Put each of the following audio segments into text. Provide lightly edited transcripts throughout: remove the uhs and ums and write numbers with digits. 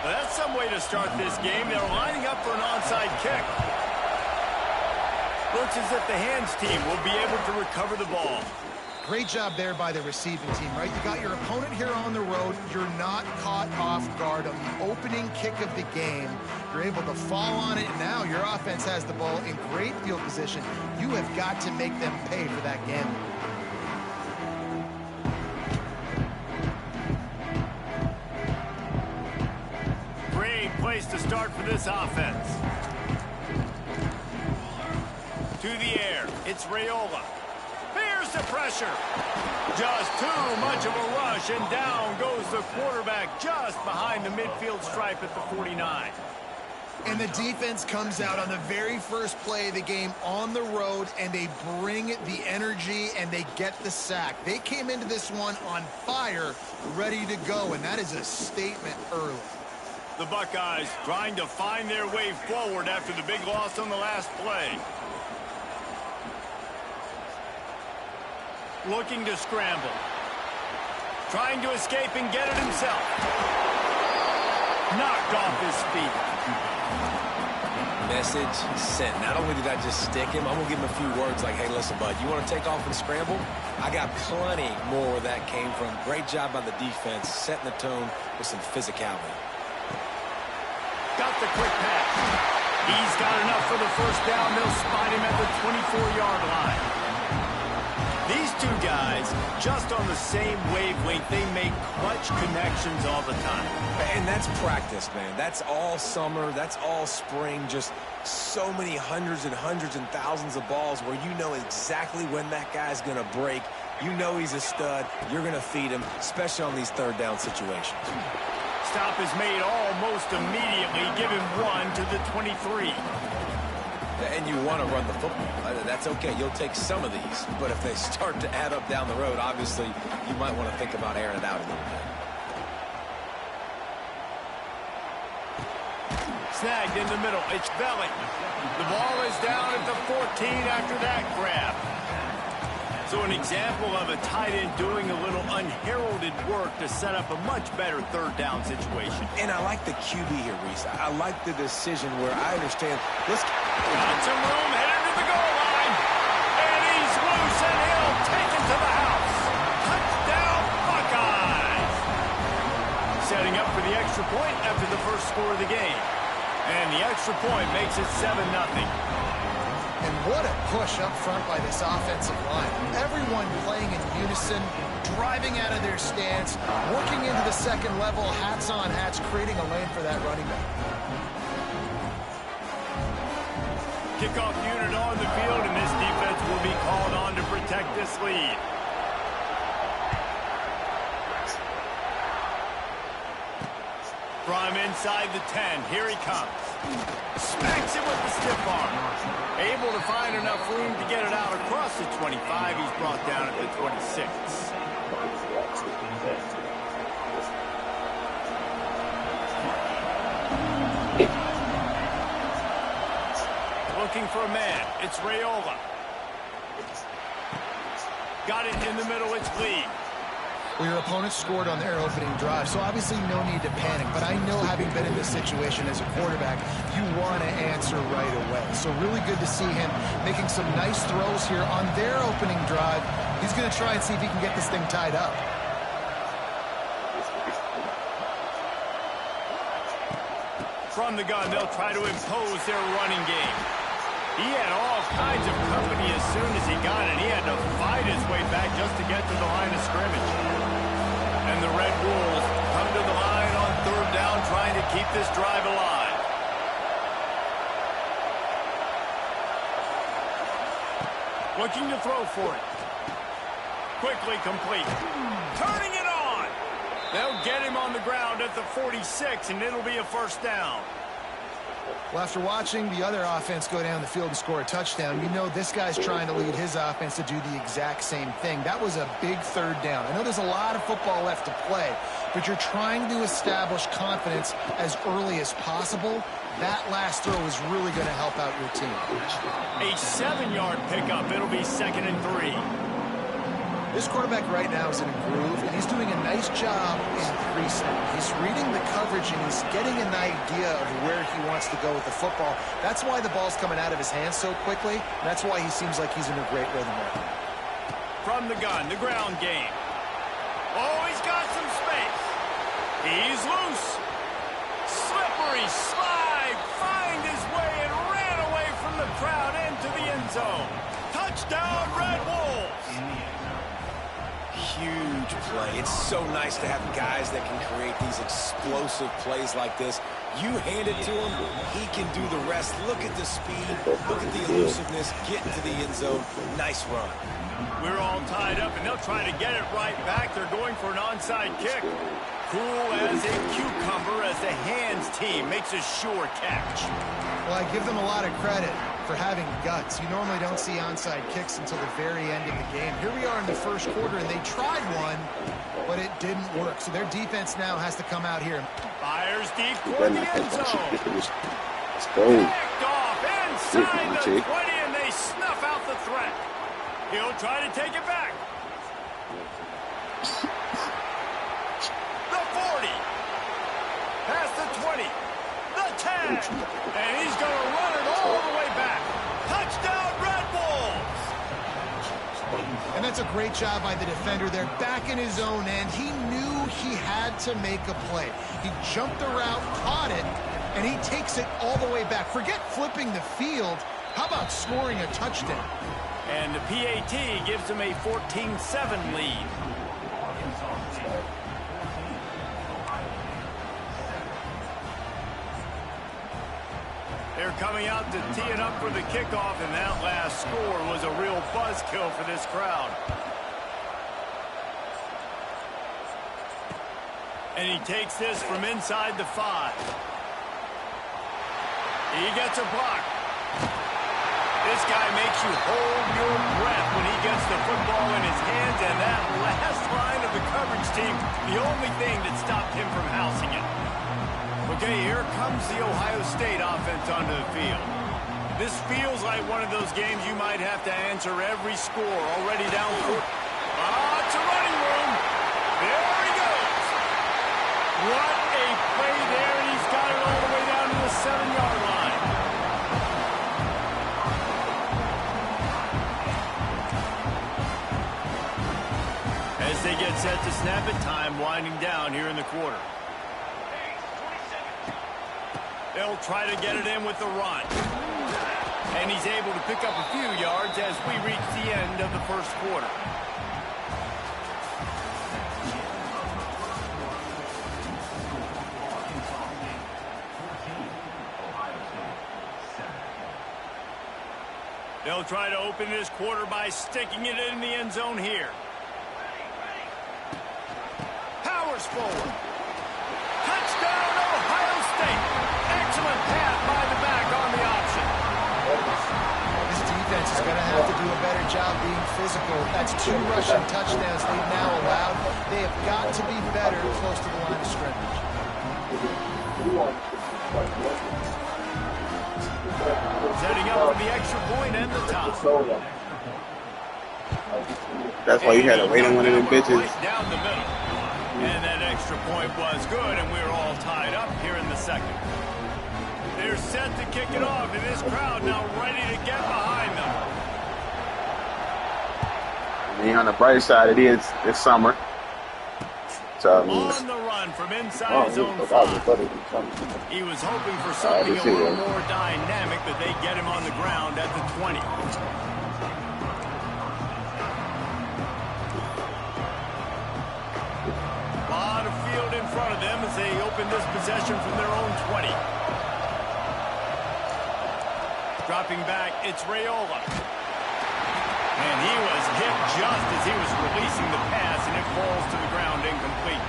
Well, that's some way to start this game. They're lining up for an onside kick. Looks as if the hands team will be able to recover the ball. Great job there by the receiving team, right? You got your opponent here on the road. You're not caught off guard on the opening kick of the game. You're able to fall on it, and now your offense has the ball in great field position. You have got to make them pay for that gamble. Great place to start for this offense. To the air, it's Raiola. Here's the pressure. Just too much of a rush, and down goes the quarterback just behind the midfield stripe at the 49. And the defense comes out on the very first play of the game on the road, and they bring the energy, and they get the sack. They came into this one on fire, ready to go, and that is a statement early. The Buckeyes trying to find their way forward after the big loss on the last play. Looking to scramble. Trying to escape and get it himself. Knocked off his feet. Message sent. Not only did I just stick him, I'm going to give him a few words like, hey, listen, bud, you want to take off and scramble? I got plenty more where that came from. Great job by the defense, setting the tone with some physicality. Got the quick pass. He's got enough for the first down. They'll spot him at the 24-yard line. These two guys, just on the same wavelength, they make clutch connections all the time. And that's practice, man. That's all summer. That's all spring. Just so many hundreds and thousands of balls where you know exactly when that guy's going to break. You know he's a stud. You're going to feed him, especially on these third down situations. Stop is made almost immediately. Give him one to the 23. And you want to run the football. That's okay. You'll take some of these. But if they start to add up down the road, obviously, you might want to think about airing it out a little bit. Snagged in the middle. It's Belling. The ball is down at the 14 after that grab. So an example of a tight end doing a little unheralded work to set up a much better third down situation. And I like the QB here, Reese. I like the decision where I understand. Let's got some room, headed to the goal line. And he's loose, and he'll take it to the house. Touchdown, Buckeyes. Setting up for the extra point after the first score of the game. And the extra point makes it 7-0. And what a push up front by this offensive line. Everyone playing in unison, driving out of their stance, working into the second level, hats on hats, creating a lane for that running back. Kickoff unit on the field, and this defense will be called on to protect this lead. From inside the 10, here he comes. Smacks it with the stiff arm. Able to find enough room to get it out across the 25. He's brought down at the 26. Looking for a man. It's Raiola. Got it in the middle. It's Lee. Well, your opponent scored on their opening drive, so obviously no need to panic. But I know, having been in this situation as a quarterback, you want to answer right away. So really good to see him making some nice throws here on their opening drive. He's going to try and see if he can get this thing tied up. From the gun, they'll try to impose their running game. He had all kinds of company as soon as he got it. He had to fight his way back just to get to the line of scrimmage. And the Red Wolves come to the line on third down, trying to keep this drive alive. Looking to throw for it. Quickly complete. Turning it on. They'll get him on the ground at the 46, and it'll be a first down. Well, after watching the other offense go down the field and score a touchdown, you know this guy's trying to lead his offense to do the exact same thing. That was a big third down. I know there's a lot of football left to play, but you're trying to establish confidence as early as possible. That last throw is really going to help out your team. A 7-yard pickup. It'll be 2nd and 3. This quarterback right now is in a groove, and he's doing a nice job in pre-snap. He's reading the coverage, and he's getting an idea of where he wants to go with the football. That's why the ball's coming out of his hands so quickly, and that's why he seems like he's in a great rhythm right now. From the gun, the ground game. Oh, he's got some space. He's loose. Slippery slide. Find his way and ran away from the crowd into the end zone. Touchdown, Red Wolves. Huge play. It's so nice to have guys that can create these explosive plays like this. You hand it to him, he can do the rest. Look at the speed, look at the elusiveness, get into the end zone. Nice run. We're all tied up, and they'll try to get it right back. They're going for an onside kick. Cool as a cucumber as the hands team makes a sure catch. Well, I give them a lot of credit for having guts. You normally don't see onside kicks until the very end of the game. Here we are in the first quarter, and they tried one, but it didn't work. So their defense now has to come out here. Fires deep toward the end zone. Let's go. Picked off inside the 20, and they snuff out the threat. He'll try to take it back. The 40. Past the 20. The 10. And he's going to run it all the way back. Touchdown, Red Wolves. And that's a great job by the defender there, back in his own end. He knew he had to make a play. He jumped the route, caught it, and he takes it all the way back. Forget flipping the field. How about scoring a touchdown? And the PAT gives him a 14-7 lead. They're coming out to tee it up for the kickoff, and that last score was a real buzzkill for this crowd. And he takes this from inside the 5. He gets a block. This guy makes you hold your breath when he gets the football in his hands, and that last line of the coverage team, the only thing that stopped him from housing it. Okay, here comes the Ohio State offense onto the field. This feels like one of those games you might have to answer every score. Already down 4. It's a running room. There he goes. What a play there, and he's got it all the way down to the 7-yard line. As they get set to snap it, time winding down here in the quarter. They'll try to get it in with the run. And he's able to pick up a few yards as we reach the end of the first quarter. They'll try to open this quarter by sticking it in the end zone here. Powers forward. Touchdown, Ohio State. Excellent pass by the back on the option. This defense is going to have to do a better job being physical. That's 2 rushing touchdowns they've now allowed. They have got to be better close to the line of scrimmage. Setting up for the extra point and the top. That's why you had to wait on one of them bitches. Right down the middle. And that extra point was good, and we're all tied up here in the second. They're set to kick it off, and this crowd now ready to get behind them. I mean, on the bright side, it's summer. So, I mean, On the run from inside his own 5. He was hoping for something a little more dynamic, but they get him on the ground at the 20. A lot of field in front of them as they open this possession from their own 20. Dropping back, it's Raiola. And he was hit just as he was releasing the pass, and it falls to the ground incomplete.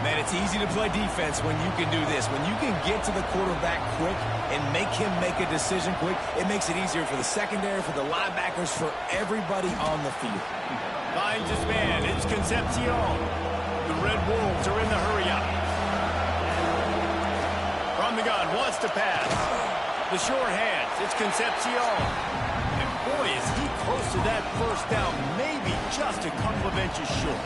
Man, it's easy to play defense when you can do this. When you can get to the quarterback quick and make him make a decision quick, it makes it easier for the secondary, for the linebackers, for everybody on the field. Finds his man. It's Concepcion. The Red Wolves are in the hurry-up. From the gun, wants to pass. The short hands. It's Concepcion. And boy, is he close So that first down maybe just a couple of inches short.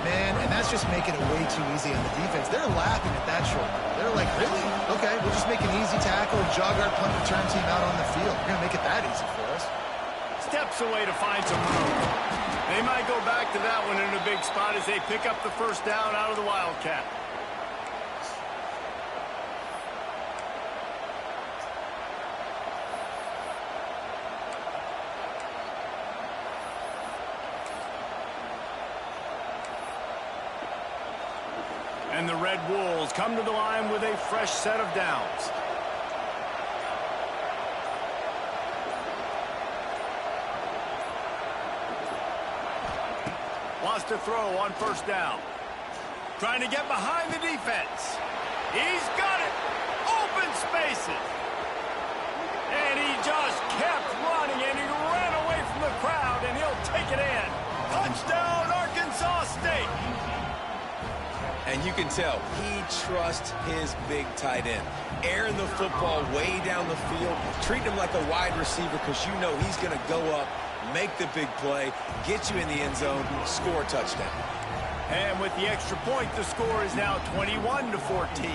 Man, and that's just making it way too easy on the defense. They're laughing at that short. They're like, really? Okay, we'll just make an easy tackle and jog our punt return team out on the field. We're going to make it that easy for us. Steps away to find some room. They might go back to that one in a big spot as they pick up the first down out of the Wildcat. And the Red Wolves come to the line with a fresh set of downs. Wants to throw on first down. Trying to get behind the defense. He's got it. Open spaces. And he just kept running, and he ran away from the crowd, and he'll take it in. Touchdown, Arkansas State. And you can tell he trusts his big tight end. Airing the football way down the field. Treat him like a wide receiver because you know he's going to go up, make the big play, get you in the end zone, score a touchdown. And with the extra point, the score is now 21-14.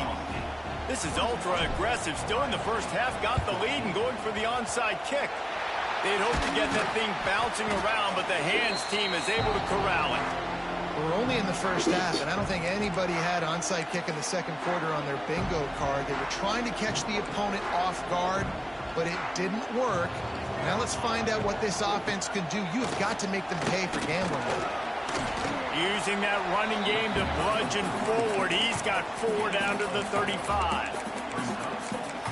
This is ultra-aggressive. Still in the first half, got the lead and going for the onside kick. They'd hope to get that thing bouncing around, but the hands team is able to corral it. We're only in the first half, and I don't think anybody had onside kick in the second quarter on their bingo card. They were trying to catch the opponent off guard, but it didn't work. Now let's find out what this offense can do. You have got to make them pay for gambling. Using that running game to bludgeon forward. He's got 4 down to the 35.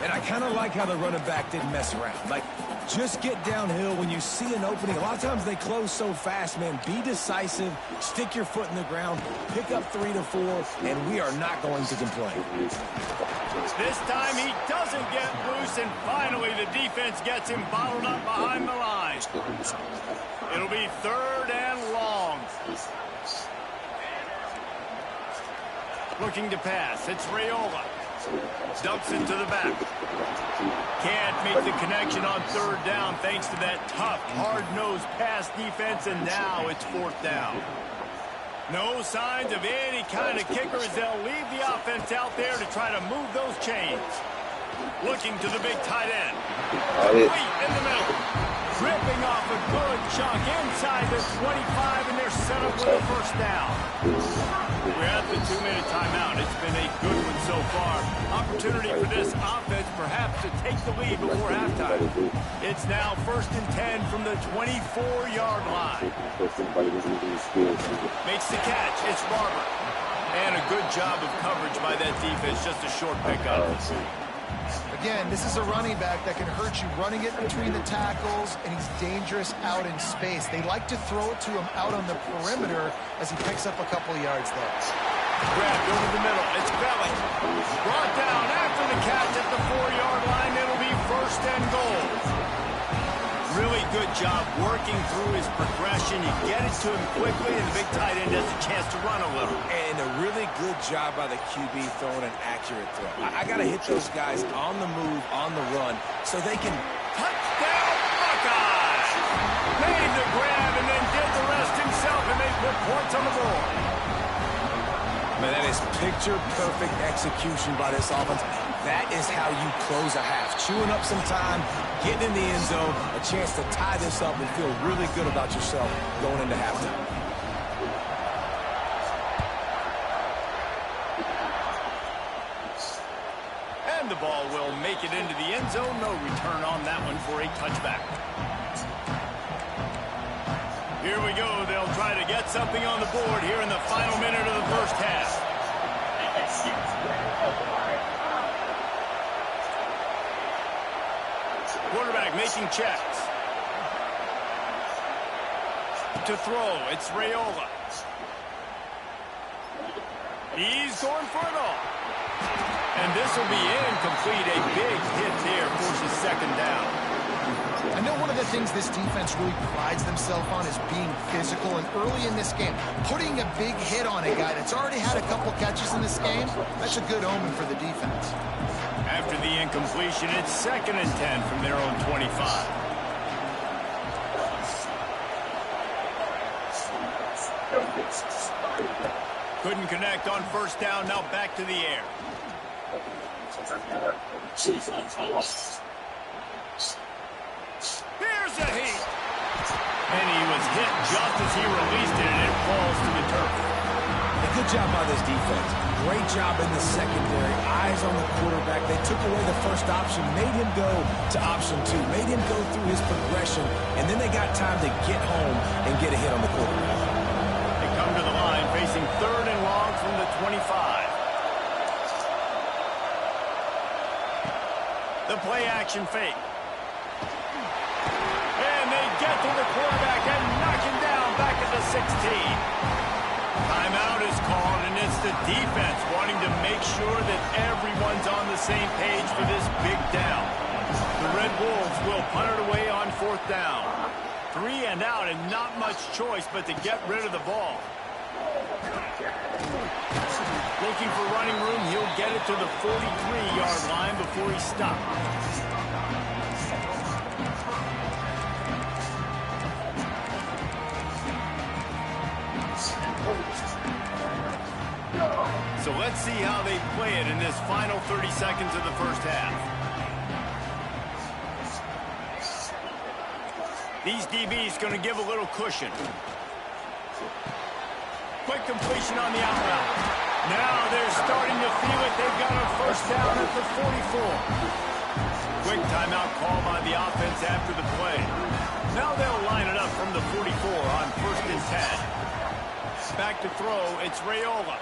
And I kind of like how the running back didn't mess around. Like, just get downhill when you see an opening. A lot of times they close so fast, man. Be decisive, stick your foot in the ground, pick up 3 to 4, and we are not going to complain. This time he doesn't get loose, and finally the defense gets him bottled up behind the line. It'll be 3rd and long. Looking to pass. It's Raiola. Dumps it to the back. Can't make the connection on 3rd down thanks to that tough, hard-nosed pass defense, and now it's 4th down. No signs of any kind of kicker as they'll leave the offense out there to try to move those chains. Looking to the big tight end. Complete in the middle. Ripping off a good chunk inside the 25, and they're set up with a first down. We're at the 2-minute timeout. It's been a good one so far. Opportunity for this offense perhaps to take the lead before halftime. It's now 1st and 10 from the 24-yard line. Makes the catch. It's Barber. And a good job of coverage by that defense. Just a short pickup. Again, this is a running back that can hurt you running it between the tackles, and he's dangerous out in space. They like to throw it to him out on the perimeter as he picks up a couple of yards there. Grabbed over the middle. It's Belly. Brought down after the catch at the 4-yard line. It'll be 1st and goal. Really good job working through his progression. You get it to him quickly, and the big tight end has a chance to run a little. And a really good job by the QB throwing an accurate throw. I got to hit those guys on the move, on the run, so they can... Touchdown, Buckeyes! Made the grab and then did the rest himself, and they put points on the board. Man, that is picture-perfect execution by this offense. That is how you close a half. Chewing up some time, getting in the end zone, a chance to tie this up and feel really good about yourself going into halftime. And the ball will make it into the end zone. No return on that one for a touchback. Here we go. They'll try to get something on the board here in the final minute of the first half. Quarterback making checks. To throw, it's Raiola. He's going for it all. And this will be incomplete. A big hit there forces 2nd down. I know one of the things this defense really prides themselves on is being physical, and early in this game, putting a big hit on a guy that's already had a couple catches in this game, that's a good omen for the defense. After the incompletion, it's 2nd and 10 from their own 25. Couldn't connect on first down. Now back to the air. Here's a heat. And he was hit just as he released it, and it falls to the turf. Good job by this defense. Great job in the secondary. Eyes on the quarterback. They took away the first option, made him go to option 2, made him go through his progression, and then they got time to get home and get a hit on the quarterback. They come to the line facing 3rd and long from the 25. The play action fake. And they get to the quarterback and knock him down back at the 16. Timeout is called, and it's the defense wanting to make sure that everyone's on the same page for this big down. The Red Wolves will punt it away on 4th down. 3 and out, and not much choice but to get rid of the ball. Looking for running room, he'll get it to the 43-yard line before he stops. So let's see how they play it in this final 30 seconds of the first half. These DBs going to give a little cushion. Quick completion on the out route. Now they're starting to feel it. They've got a first down at the 44. Quick timeout call by the offense after the play. Now they'll line it up from the 44 on 1st and 10. Back to throw, it's Raiola.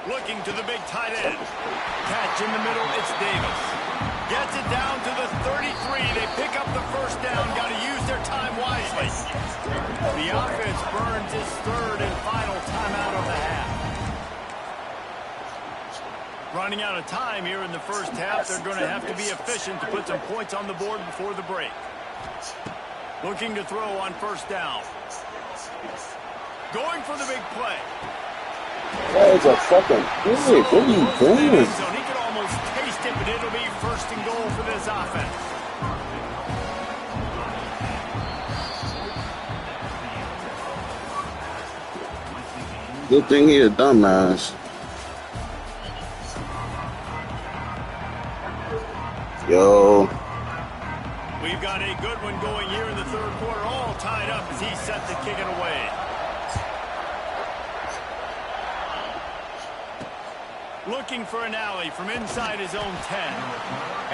Looking to the big tight end. Catch in the middle, it's Davis. Gets it down to the 33. They pick up the first down. Got to use their time wisely. The offense burns its 3rd and final timeout of the half. Running out of time here in the first half. They're going to have to be efficient to put some points on the board before the break. Looking to throw on first down. Going for the big play. That is a fucking pig. What are you doing? He could almost taste it, but it'll be 1st and goal for this offense. Good thing he a dumbass. Yo. We've got a good one going here in the 3rd quarter, all tied up as he's set to kick it away. Looking for an alley from inside his own 10.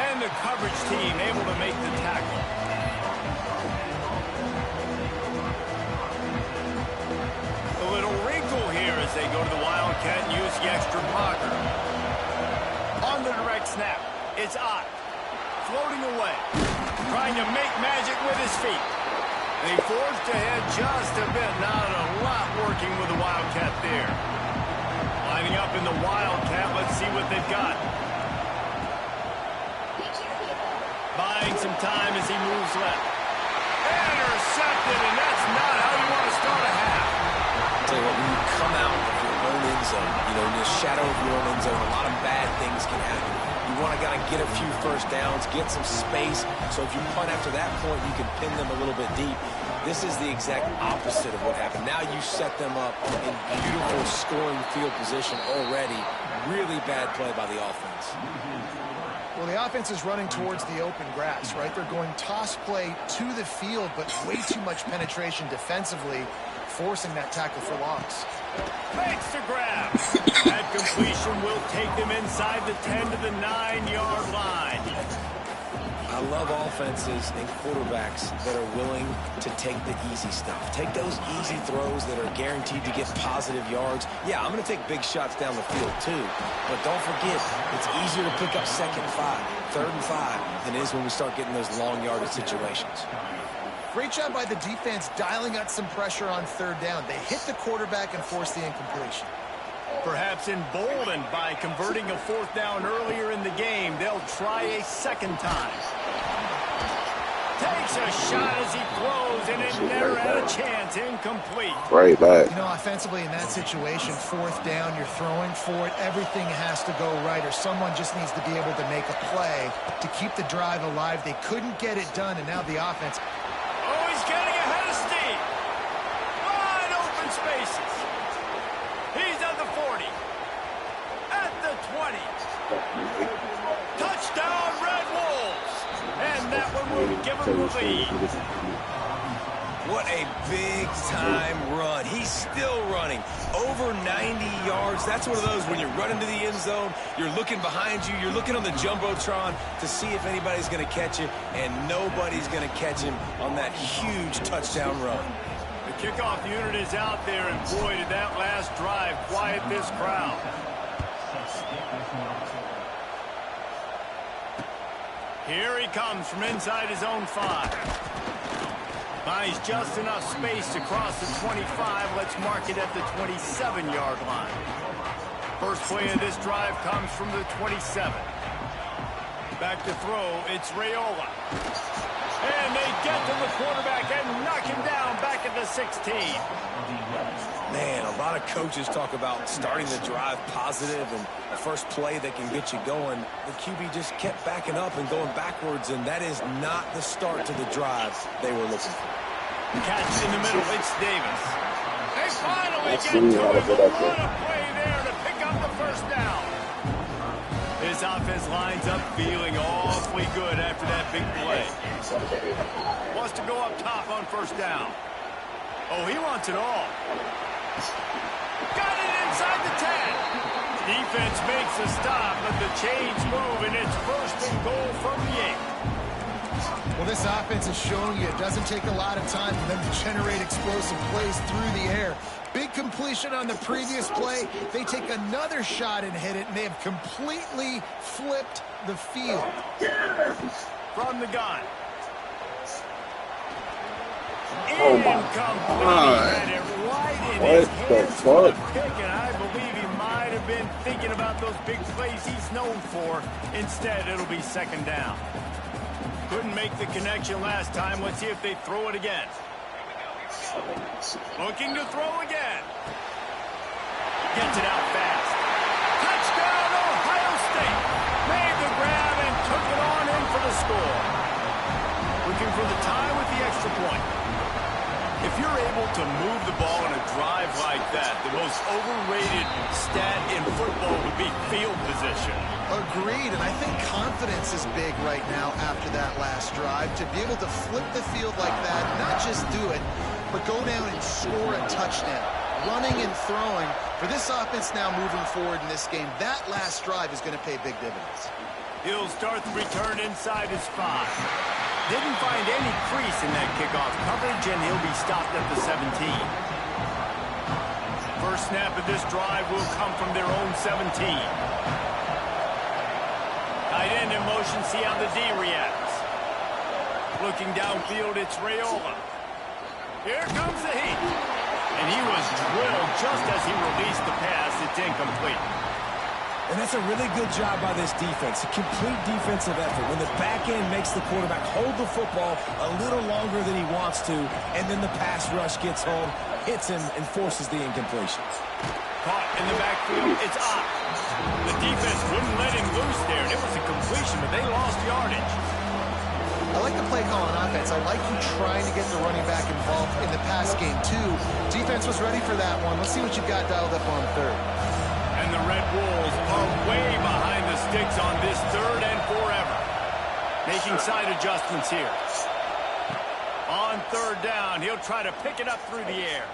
And the coverage team able to make the tackle. A little wrinkle here as they go to the Wildcat and use the extra blocker. On the direct snap, it's Ott. Floating away. Trying to make magic with his feet. They forged ahead just a bit. Not a lot working with the Wildcat there. Lining up in the Wildcat. Let's see what they've got. Buying some time as he moves left. Intercepted, and that's not how you want to start a half. I'll tell you what, when you come out of your own end zone, you know, in the shadow of your own end zone, a lot of bad things can happen. You want to kind of get a few first downs, get some space, so if you punt after that point, you can pin them a little bit deep. This is the exact opposite of what happened. Now you set them up in beautiful scoring field position already. Really bad play by the offense. Well, the offense is running towards the open grass, right? They're going toss play to the field, but way too much penetration defensively, forcing that tackle for loss. Makes the grab. That completion will take them inside the 10 to the 9-yard line. I love offenses and quarterbacks that are willing to take the easy stuff. Take those easy throws that are guaranteed to get positive yards. Yeah, I'm going to take big shots down the field too. But don't forget, it's easier to pick up 2nd and 5, 3rd and 5 than it is when we start getting those long yardage situations. Great job by the defense dialing up some pressure on 3rd down. They hit the quarterback and forced the incompletion. Perhaps emboldened by converting a 4th down earlier in the game, they'll try a 2nd time. Takes a shot as he throws, and it never had a chance. Incomplete. Right back. You know, offensively in that situation, 4th down, you're throwing for it. Everything has to go right, or someone just needs to be able to make a play to keep the drive alive. They couldn't get it done, and now the offense. Oh, he's getting ahead of steam. Wide open spaces. Touchdown, Red Wolves! And that one will give them the lead. What a big-time run. He's still running. Over 90 yards. That's one of those when you run into the end zone, you're looking behind you, you're looking on the Jumbotron to see if anybody's going to catch you, and nobody's going to catch him on that huge touchdown run. The kickoff unit is out there, and boy, did that last drive quiet this crowd. Here he comes from inside his own 5. Buys just enough space to cross the 25. Let's mark it at the 27-yard line. First play of this drive comes from the 27. Back to throw, it's Raiola. And they get to the quarterback and knock him down back at the 16. Man, a lot of coaches talk about starting the drive positive and the first play that can get you going. The QB just kept backing up and going backwards, and that is not the start to the drive they were looking for. Catch in the middle, it's Davis. They finally get to him. What a play there to pick up the first down. His offense lines up feeling awfully good after that big play. Wants to go up top on first down. Oh, he wants it all. Got it inside the 10. Defense makes a stop, but the chains move, and it's first and goal from the 8. Well, this offense is showing you it doesn't take a lot of time for them to generate explosive plays through the air. Big completion on the previous play. They take another shot and hit it, and they have completely flipped the field. From the gun. Oh my God. Had it right in What his the hands for the fuck? pick, and I believe he might have been thinking about those big plays he's known for. Instead, it'll be second down. Couldn't make the connection last time. Let's see if they throw it again. Looking to throw again. Gets it out fast. Touchdown, Ohio State. Made the grab and took it on in for the score. Looking for the tie with the extra point. If you're able to move the ball in a drive like that, the most overrated stat in football would be field position. Agreed, and I think confidence is big right now after that last drive. To be able to flip the field like that, not just do it, but go down and score a touchdown. Running and throwing. For this offense now moving forward in this game, that last drive is going to pay big dividends. He'll start the return inside his 5. Didn't find any crease in that kickoff coverage, and he'll be stopped at the 17. First snap of this drive will come from their own 17. Tight end in motion, see how the D reacts. Looking downfield, it's Raiola. Here comes the heat. And he was drilled just as he released the pass. It's incomplete. And that's a really good job by this defense, a complete defensive effort. When the back end makes the quarterback hold the football a little longer than he wants to, and then the pass rush gets home, hits him, and forces the incompletion. Caught in the backfield, it's up. The defense wouldn't let him loose there, and it was a completion, but they lost yardage. I like the play call on offense. I like you trying to get the running back involved in the pass game, too. Defense was ready for that one. Let's see what you got dialed up on third. And the Red Wolves are way behind the sticks on this third and forever. Making side adjustments here. On third down, he'll try to pick it up through the air.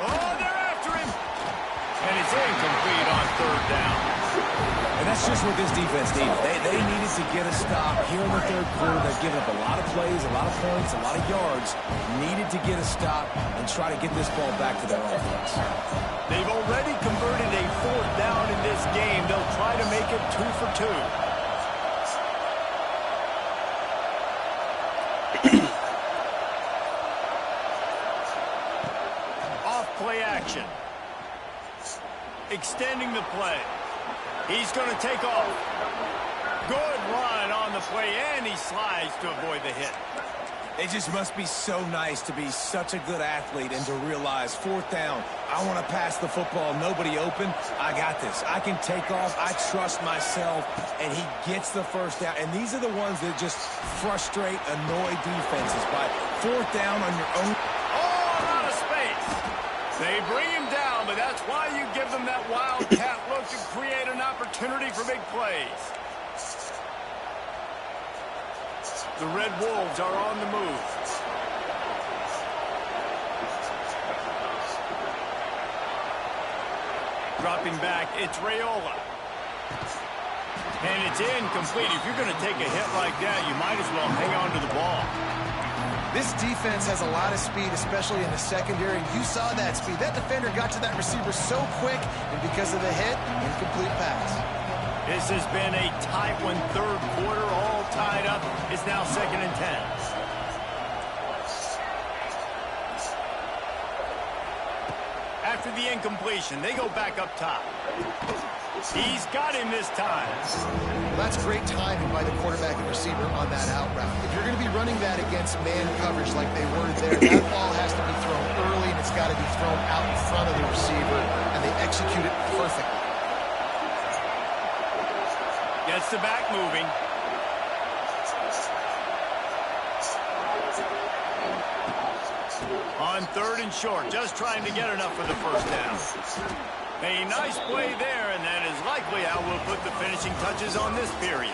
Oh, they're after him. And it's incomplete on third down. And that's just what this defense needed. They needed to get a stop here in the third quarter. They've given up a lot of plays, a lot of points, a lot of yards. Needed to get a stop and try to get this ball back to their offense. They've already converted a fourth down in this game. They'll try to make it 2 for 2. Off play action. Extending the play. He's going to take off. Good run on the play, and he slides to avoid the hit. It just must be so nice to be such a good athlete and to realize fourth down, I want to pass the football, nobody open, I got this. I can take off, I trust myself, and he gets the first down. And these are the ones that just frustrate, annoy defenses by fourth down on your own. Oh, out of space. They bring him down, but that's why you give them that wildcat look to create an opportunity for big plays. The Red Wolves are on the move. Dropping back, it's Raiola. And it's incomplete. If you're going to take a hit like that, you might as well hang on to the ball. This defense has a lot of speed, especially in the secondary. You saw that speed. That defender got to that receiver so quick, and because of the hit, incomplete pass. This has been a tight one, third quarter, all tied up. It's now 2nd and 10. After the incompletion, they go back up top. He's got him this time. Well, that's great timing by the quarterback and receiver on that out route. If you're going to be running that against man coverage like they were there, that ball has to be thrown early, and it's got to be thrown out in front of the receiver, and they execute it perfectly. Gets the back moving. On 3rd and short, just trying to get enough for the first down. A nice play there, and that is likely how we'll put the finishing touches on this period.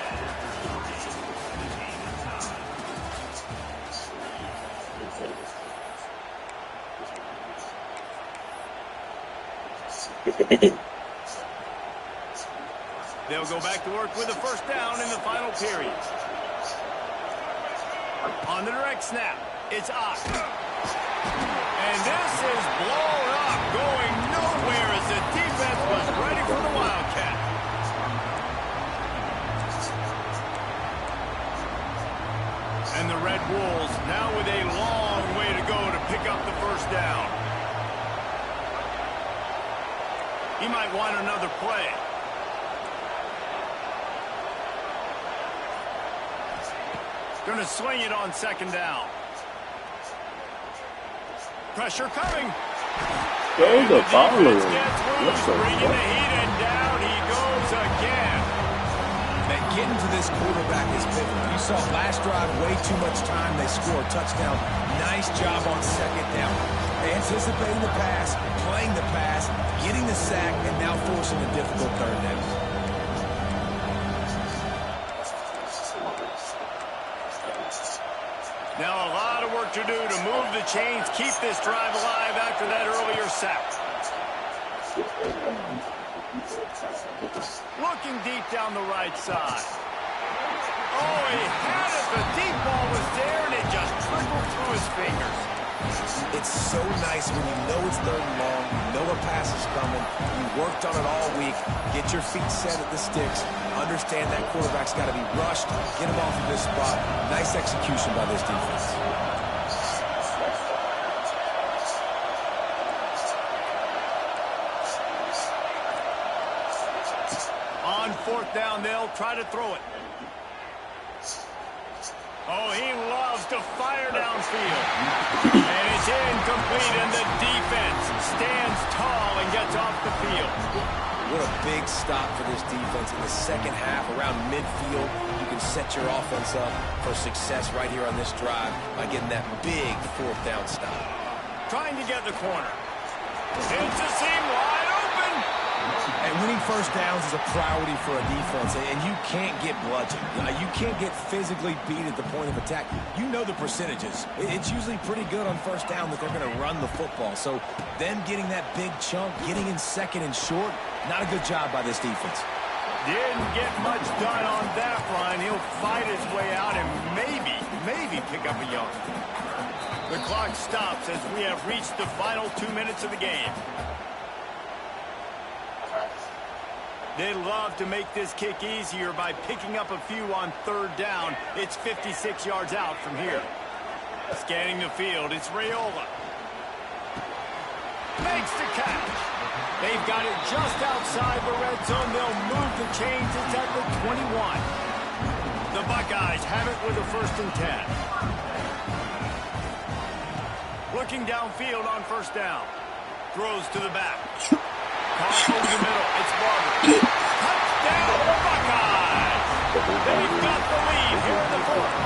They'll go back to work with a first down in the final period. On the direct snap, it's Ock. And this is blown up, going nowhere as the defense was ready for the Wildcat. And the Red Wolves now with a long way to go to pick up the first down. He might want another play. Going to swing it on 2nd down. Pressure coming. Go the follower. Bringing the heat, and down he goes again. And getting to this quarterback is pivotal. You saw last drive, way too much time. They score a touchdown. Nice job on 2nd down. Anticipating the pass, playing the pass, getting the sack, and now forcing a difficult 3rd down. Now a lot of work to do to move the chains, keep this drive alive after that earlier sack. Looking deep down the right side. Oh, he had it. The deep ball was there, and it just trickled through his fingers. It's so nice when you know it's 3rd and long, you know a pass is coming, you worked on it all week, get your feet set at the sticks, understand that quarterback's got to be rushed, get him off of this spot. Nice execution by this defense. On 4th down, they'll try to throw it. Oh, he loves to fire downfield. And it's incomplete, and the defense stands tall and gets off the field. What a big stop for this defense in the 2nd half. Around midfield, you can set your offense up for success right here on this drive by getting that big 4th down stop. Trying to get the corner. It's a seam wide open. And winning first downs is a priority for a defense, and you can't get bludgeoned. You can't get physically beat at the point of attack. You know the percentages. It's usually pretty good on first down that they're going to run the football. So them getting that big chunk, getting in 2nd and short, not a good job by this defense. Didn't get much done on that run. He'll fight his way out and maybe pick up a yard. The clock stops as we have reached the final 2 minutes of the game. They love to make this kick easier by picking up a few on 3rd down. It's 56 yards out from here. Scanning the field, it's Raiola. Makes the catch. They've got it just outside the red zone. They'll move the chains. It's at the 21. The Buckeyes have it with a 1st and 10. Looking downfield on 1st down. Throws to the back. Caught over the middle. It's Barber. Touchdown, Buckeyes! They've got the lead here in the 4th.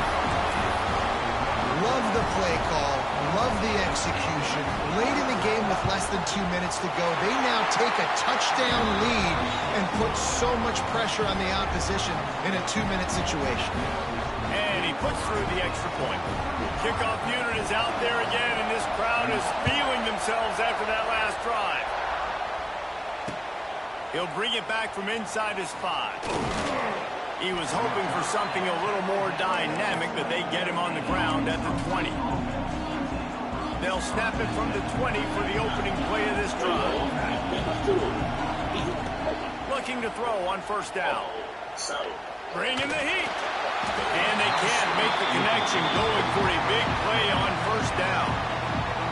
Love the play call. Love the execution. Late in the game with less than 2 minutes to go, they now take a touchdown lead and put so much pressure on the opposition in a 2-minute situation. And he puts through the extra point. Kickoff unit is out there again, and this crowd is feeling themselves after that last drive. He'll bring it back from inside his 5. He was hoping for something a little more dynamic, but they get him on the ground at the 20. They'll snap it from the 20 for the opening play of this drive. Looking to throw on first down. Bringing the heat. And they can't make the connection, going for a big play on first down.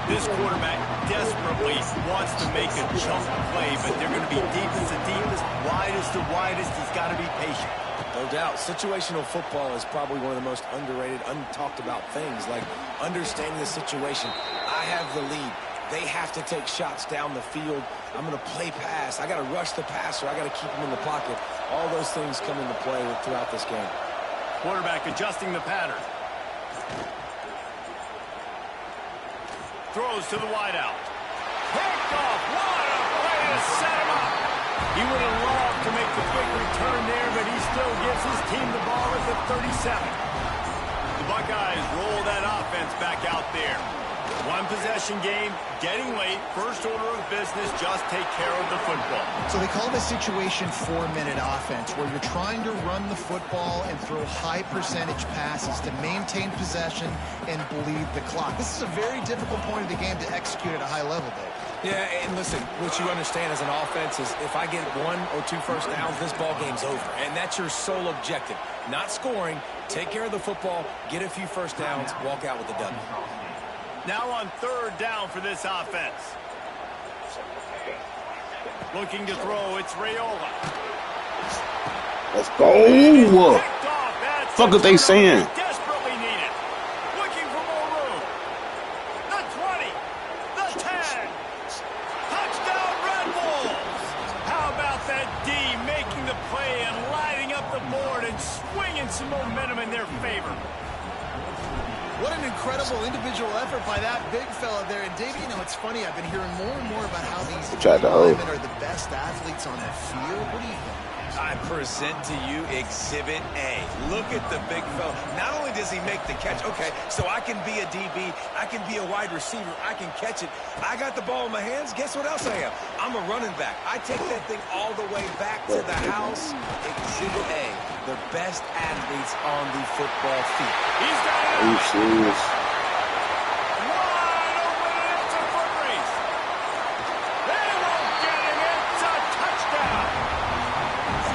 This quarterback desperately wants to make a chunk play, but they're going to be deepest to deepest, widest to widest. He's got to be patient. No doubt. Situational football is probably one of the most underrated, untalked about things, like understanding the situation. I have the lead. They have to take shots down the field. I'm going to play pass. I got to rush the passer. I got to keep him in the pocket. All those things come into play throughout this game. Quarterback adjusting the pattern. Throws to the wideout. Picked off. What a way to set him up. He would have loved to make the quick return there, but he still gives his team the ball at the 37. The Buckeyes roll that offense back out there. One possession game, getting late, first order of business, just take care of the football. So they call this situation 4-minute offense, where you're trying to run the football and throw high percentage passes to maintain possession and bleed the clock. This is a very difficult point of the game to execute at a high level, Dave. Yeah, and listen, what you understand as an offense is if I get 1 or 2 first downs, this ball game's over. And that's your sole objective. Not scoring, take care of the football, get a few first downs, walk out with the W. Now on third down for this offense. Looking to throw, it's Raiola. Let's go. Fuck what they saying. Desperately needed. Looking for more room. The 20. The 10. Touchdown Red Bulls. How about that D making the play and lighting up the board and swinging some momentum in their favor. What an incredible individual effort by that big fella there. And, Dave, you know, it's funny. I've been hearing more and more about how these linemen are the best athletes on the field. What do you think? I present to you Exhibit A. Look at the big fella. Not only does he make the catch, okay, so I can be a DB, I can be a wide receiver, I can catch it. I got the ball in my hands. Guess what else I am? I'm a running back. I take that thing all the way back to the house. Exhibit A, the best athletes on the football field. He's got it. Are you serious? Wide open, and it's a foot race. They won't get him. It's a touchdown.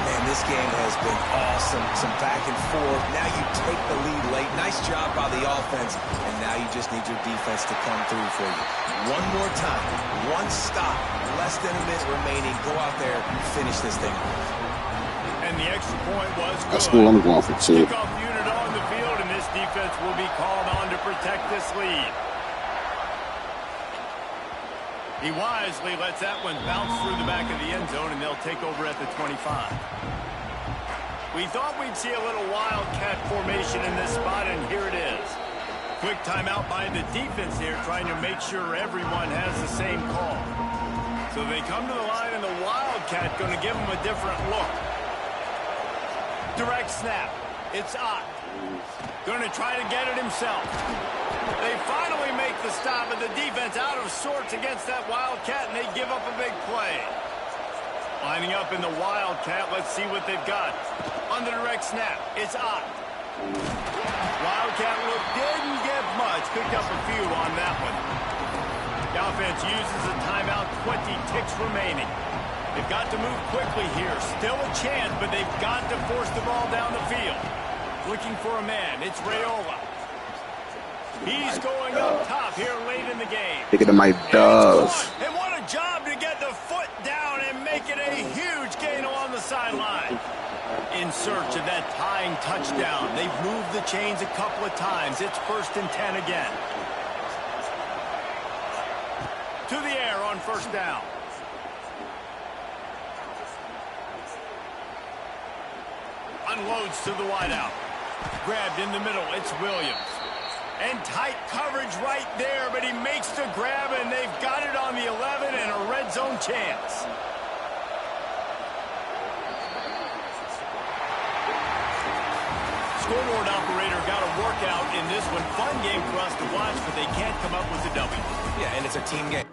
Man, this game has been awesome. Some back and forth. Now you take the lead late. Nice job by the offense. And now you just need your defense to come through for you. One more time. One stop. Less than a minute remaining. Go out there and finish this thing. And the extra point was good. That's cool. I'm going for 2. Kickoff unit on the field, and this defense will be called on to protect this lead. He wisely lets that one bounce through the back of the end zone, and they'll take over at the 25. We thought we'd see a little wildcat formation in this spot, and here it is. Quick timeout by the defense here, trying to make sure everyone has the same call. So they come to the line, and the wildcat going to give them a different look. Direct snap. It's Ott. Going to try to get it himself. They finally make the stop, but the defense out of sorts against that Wildcat, and they give up a big play. Lining up in the Wildcat, let's see what they've got. On the direct snap, it's Ott. Wildcat look didn't get much. Picked up a few on that one. The offense uses a timeout, 20 ticks remaining. They've got to move quickly here. Still a chance, but they've got to force the ball down the field. Looking for a man. It's Raiola. He's going up top here late in the game. Look at my doves. And what a job to get the foot down and make it a huge gain along the sideline. In search of that tying touchdown. They've moved the chains a couple of times. It's 1st and 10 again. To the air on first down. Unloads to the wideout. Grabbed in the middle. It's Williams. And tight coverage right there, but he makes the grab, and they've got it on the 11 and a red zone chance. Scoreboard operator got a workout in this one. Fun game for us to watch, but they can't come up with a W. Yeah, and it's a team game.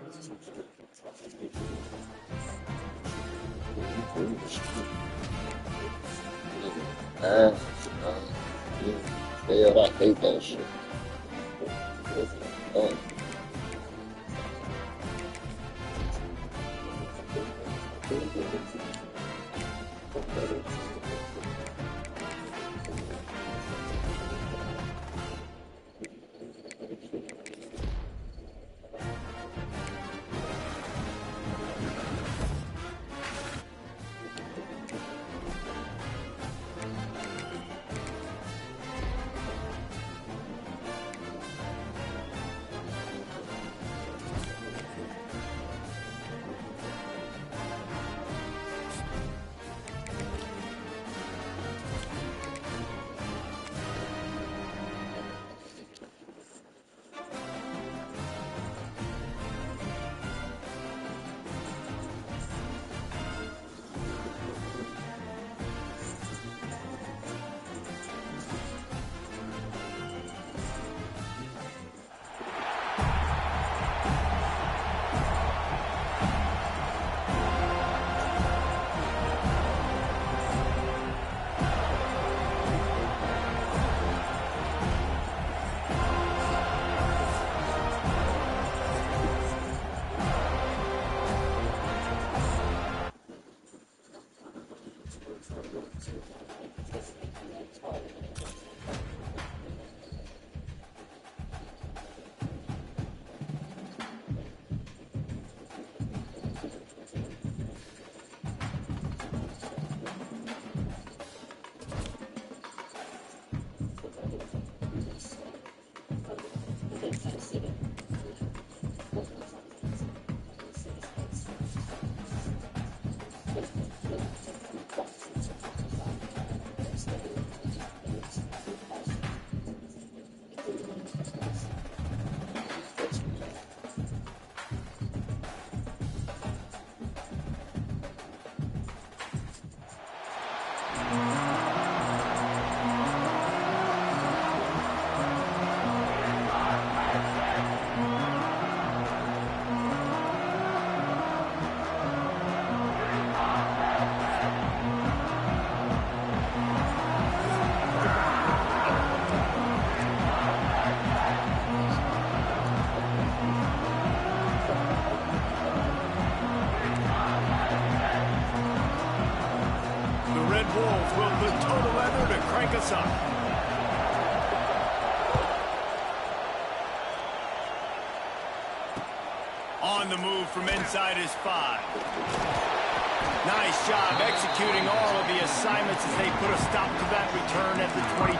Yeah, I hate that shit. us up. On the move from inside his 5. Nice job executing all of the assignments as they put a stop to that return at the 22.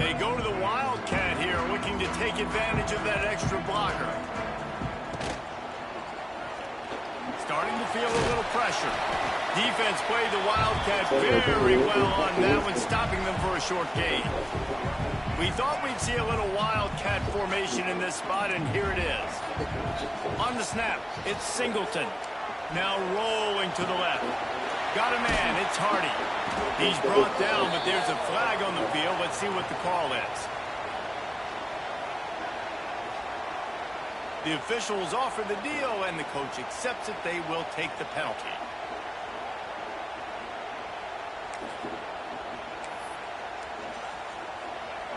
They go to the Wildcat here, looking to take advantage of that extra blocker. Starting to feel a little pressure. Defense played the Wildcat very well on that one, stopping them for a short gain. We thought we'd see a little Wildcat formation in this spot, and here it is. On the snap, it's Singleton. Now rolling to the left. Got a man, it's Hardy. He's brought down, but there's a flag on the field. Let's see what the call is. The officials offer the deal, and the coach accepts it. They will take the penalty.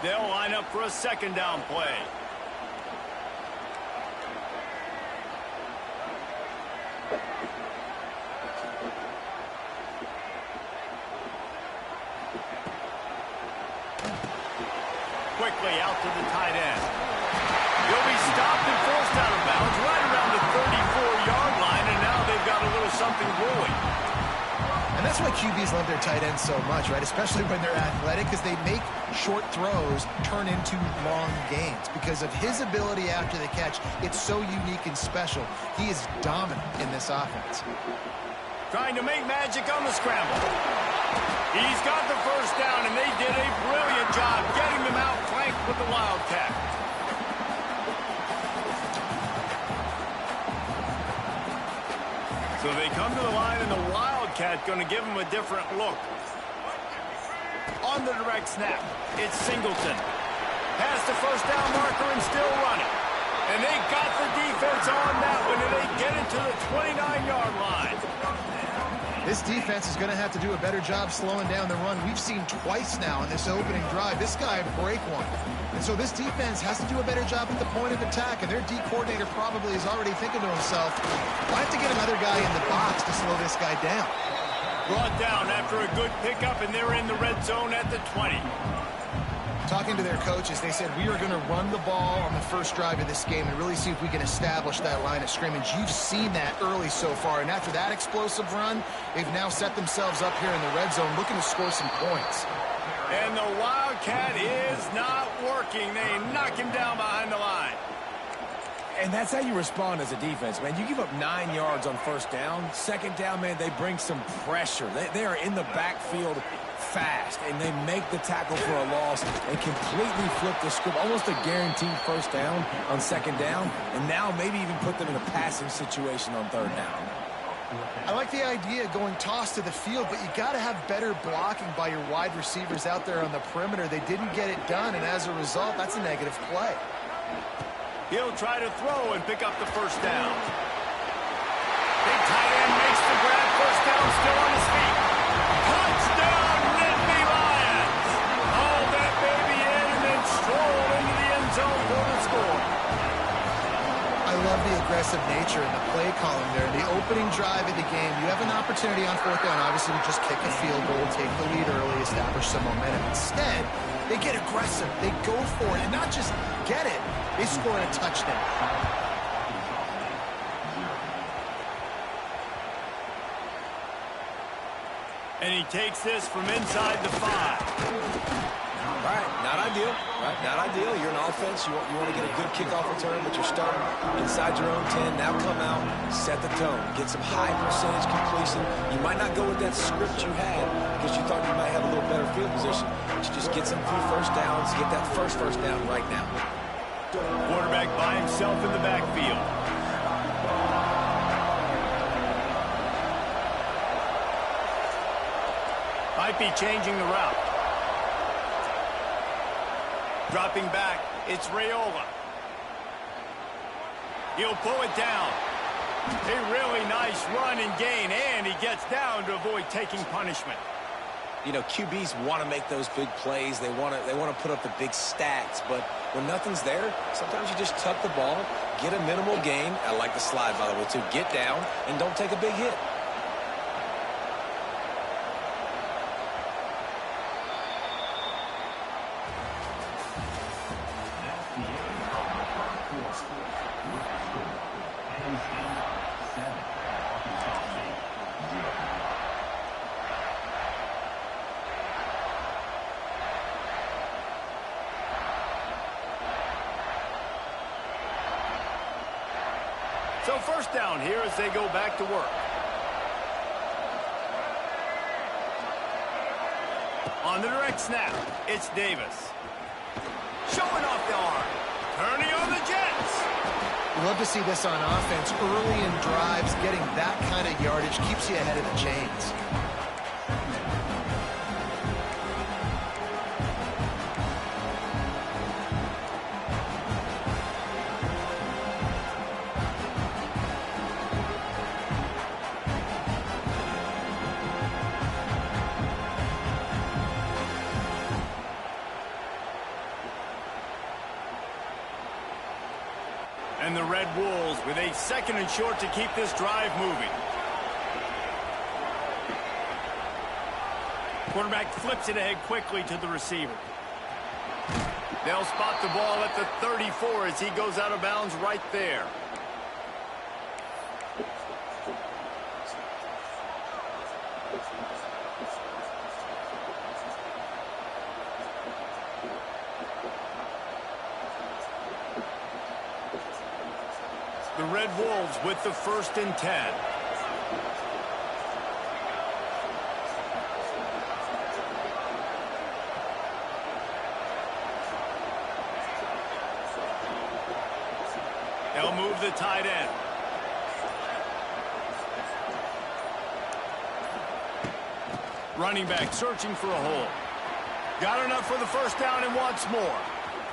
They'll line up for a second down play. Quickly out to the tight end. He'll be stopped and forced out of bounds right around the 34-yard line, and now they've got a little something brewing. And that's why QBs love their tight ends so much, right? Especially when they're athletic, because they make short throws turn into long gains. Because of his ability after the catch, it's so unique and special. He is dominant in this offense. trying to make magic on the scramble. He's got the first down, and they did a brilliant job getting them out flanked with the Wildcat. So they come to the line, and the Wildcat going to give them a different look. On the direct snap, it's Singleton. Past the first down marker and still running. And they got the defense on that one, and they get it to the 29-yard line. This defense is going to have to do a better job slowing down the run. We've seen twice now in this opening drive. This guy break one. And so this defense has to do a better job at the point of attack. And their D coordinator probably is already thinking to himself, I have to get another guy in the box to slow this guy down. Brought down after a good pickup, and they're in the red zone at the 20. Talking to their coaches, they said, we are going to run the ball on the first drive of this game and really see if we can establish that line of scrimmage. You've seen that early so far, and after that explosive run, they've now set themselves up here in the red zone looking to score some points. And the Wildcat is not working. They knock him down behind the line. And that's how you respond as a defense, man. You give up 9 yards on first down. Second down, man, they bring some pressure. They are in the backfield fast, and they make the tackle for a loss and completely flip the script. Almost a guaranteed first down on second down, and now maybe even put them in a passing situation on third down. I like the idea of going toss to the field, but you got to have better blocking by your wide receivers out there on the perimeter. They didn't get it done, and as a result, that's a negative play. He'll try to throw and pick up the first down. Big tight end makes the grab. First down, still on his feet. Touchdown, Natty Run! Hauled that baby in and then strolled into the end zone for the score. I love the aggressive nature in the play column there. In the opening drive of the game, you have an opportunity on fourth down, obviously, to just kick a field goal, take the lead early, establish some momentum. Instead, they get aggressive. They go for it, and not just get it. They score a touchdown. And he takes this from inside the 5. Right, not ideal. Right, not ideal. You're an offense. You want to get a good kickoff return, but you're starting inside your own 10. Now come out, set the tone, get some high percentage completion. You might not go with that script you had because you thought you might have a little better field position. But you just get some few first downs, get that first down right now. Quarterback by himself in the backfield. Might be changing the route. Dropping back, it's Raiola. He'll pull it down. A really nice run and gain, and he gets down to avoid taking punishment. You know, QBs want to make those big plays. They want to put up the big stats, but when nothing's there, sometimes you just tuck the ball, get a minimal gain. I like the slide, by the way, too. Get down and don't take a big hit. So first down here as they go back to work. On the direct snap, it's Davis. Showing off the arm. Turning on the Jets. We love to see this on offense. Early in drives, getting that kind of yardage keeps you ahead of the chains. And the Red Wolves with a second and short to keep this drive moving. Quarterback flips it ahead quickly to the receiver. They'll spot the ball at the 34 as he goes out of bounds right there. The Red Wolves with the 1st and 10. They'll move the tight end. Running back searching for a hole. Got enough for the first down and wants more.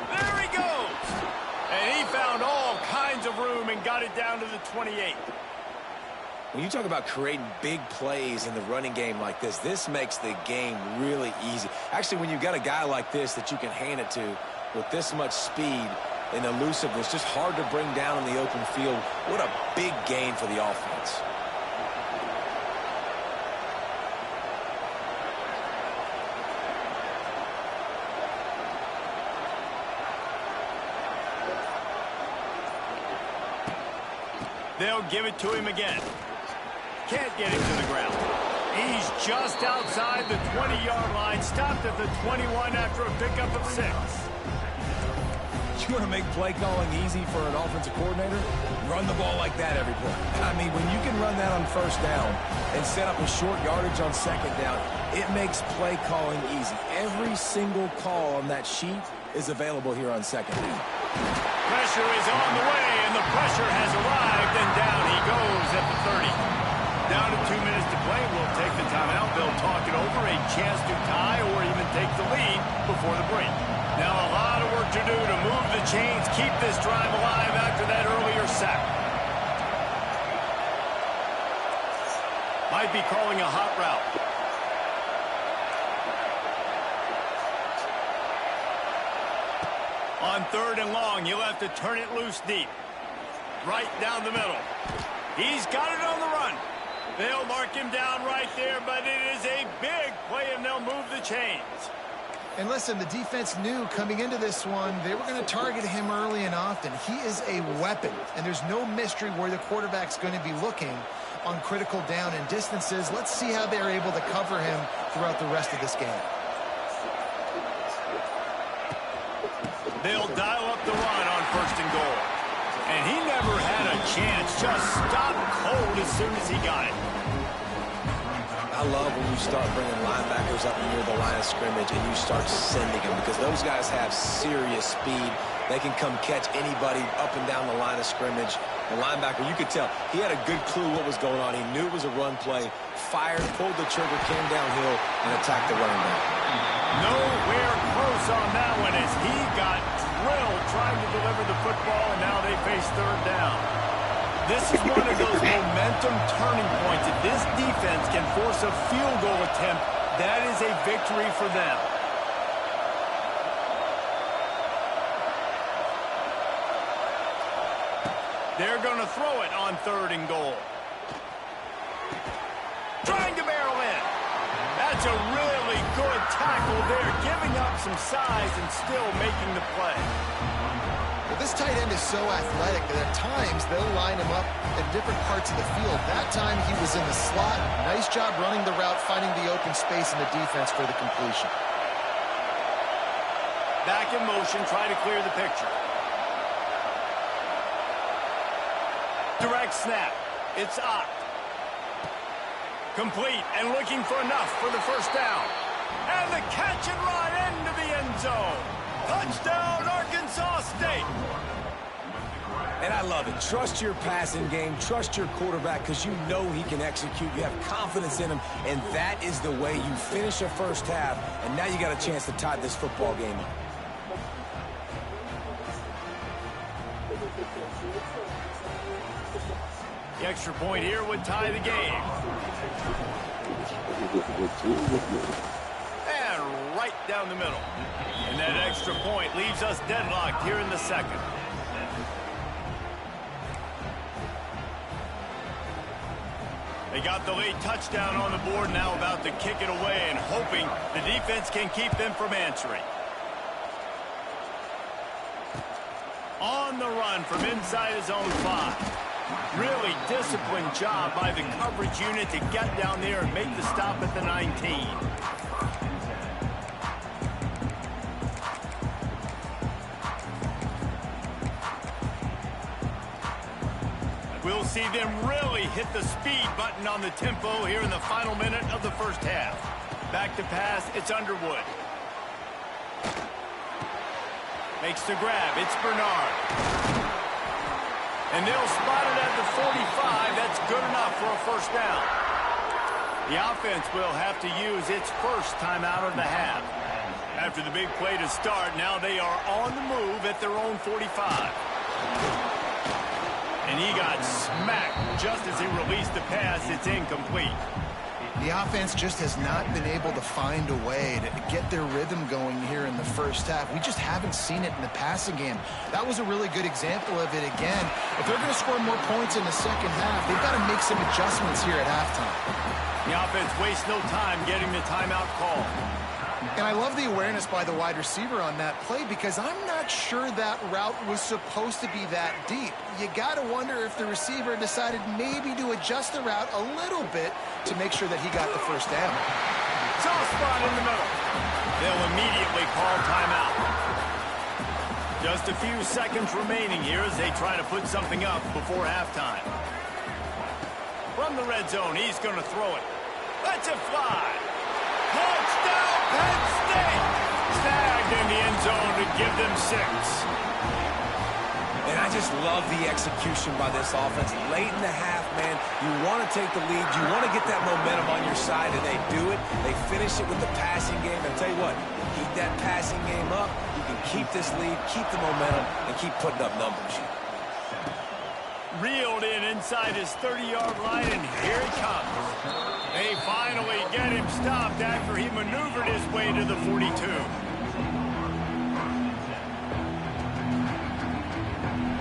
There he goes. And he found all kinds of room and got it down to the 28. When you talk about creating big plays in the running game like this makes the game really easy. Actually, when you've got a guy like this that you can hand it to with this much speed and elusiveness, just hard to bring down in the open field, what a big gain for the offense. They'll give it to him again. Can't get him to the ground. He's just outside the 20-yard line. Stopped at the 21 after a pickup of 6. You want to make play calling easy for an offensive coordinator? Run the ball like that every play. I mean, when you can run that on first down and set up a short yardage on second down, it makes play calling easy. Every single call on that sheet is available here on second down. Pressure is on the way, and the pressure has arrived, and down he goes at the 30. Down to 2 minutes to play. We'll take the timeout. They'll talk it over, a chance to tie or even take the lead before the break. Now a lot of work to do to move the chains, keep this drive alive after that earlier sack. Might be calling a hot route. On 3rd and long, he'll have to turn it loose deep. Right down the middle. He's got it on the run. They'll mark him down right there, but it is a big play, and they'll move the chains. And listen, the defense knew coming into this one, they were going to target him early and often. He is a weapon, and there's no mystery where the quarterback's going to be looking on critical down and distances. Let's see how they're able to cover him throughout the rest of this game. They'll dial up the run on 1st and goal. And he never had a chance. Just stopped cold as soon as he got it. I love when you start bringing linebackers up near the line of scrimmage and you start sending them, because those guys have serious speed. They can come catch anybody up and down the line of scrimmage. The linebacker, you could tell, he had a good clue what was going on. He knew it was a run play, fired, pulled the trigger, came downhill, and attacked the running back. Nowhere close on that one as he got drilled trying to deliver the football, and now they face 3rd down. This is one of those momentum turning points. If this defense can force a field goal attempt, that is a victory for them. They're going to throw it on 3rd and goal. Trying to barrel in. That's a really good tackle there, giving up some size and still making the play. Well, this tight end is so athletic that at times they'll line him up in different parts of the field. That time he was in the slot. Nice job running the route, finding the open space in the defense for the completion. Back in motion, try to clear the picture. Direct snap. It's up. Complete and looking for enough for the first down. And the catch and run into the end zone. Touchdown, Arkansas State. And I love it. Trust your passing game. Trust your quarterback, because you know he can execute. You have confidence in him, and that is the way you finish a first half, and now you got a chance to tie this football game up. The extra point here would tie the game. And right down the middle. And that extra point leaves us deadlocked here in the 2nd. They got the late touchdown on the board, now about to kick it away and hoping the defense can keep them from answering. On the run from inside his own 5. Really disciplined job by the coverage unit to get down there and make the stop at the 19. We'll see them really hit the speed button on the tempo here in the final minute of the first half. Back to pass, it's Underwood. Makes the grab, it's Bernard. And they'll spot it at the 45. That's good enough for a first down. The offense will have to use its first timeout of the half. After the big play to start, now they are on the move at their own 45. And he got smacked just as he released the pass. It's incomplete. The offense just has not been able to find a way to get their rhythm going here in the first half. We just haven't seen it in the passing game. That was a really good example of it again. If they're going to score more points in the second half, they've got to make some adjustments here at halftime. The offense wastes no time getting the timeout call. And I love the awareness by the wide receiver on that play because I'm not sure that route was supposed to be that deep. You got to wonder if the receiver decided maybe to adjust the route a little bit to make sure that he got the first down. Soft spot in the middle. They'll immediately call timeout. Just a few seconds remaining here as they try to put something up before halftime. From the red zone, he's going to throw it. Let's it fly. Touchdown, Penn State! Snagged in the end zone to give them 6. And I just love the execution by this offense. Late in the half, man, you want to take the lead. You want to get that momentum on your side, and they do it. They finish it with the passing game. And tell you what, keep that passing game up. You can keep this lead, keep the momentum, and keep putting up numbers. Reeled in inside his 30-yard line, and here he comes. They finally get him stopped after he maneuvered his way to the 42.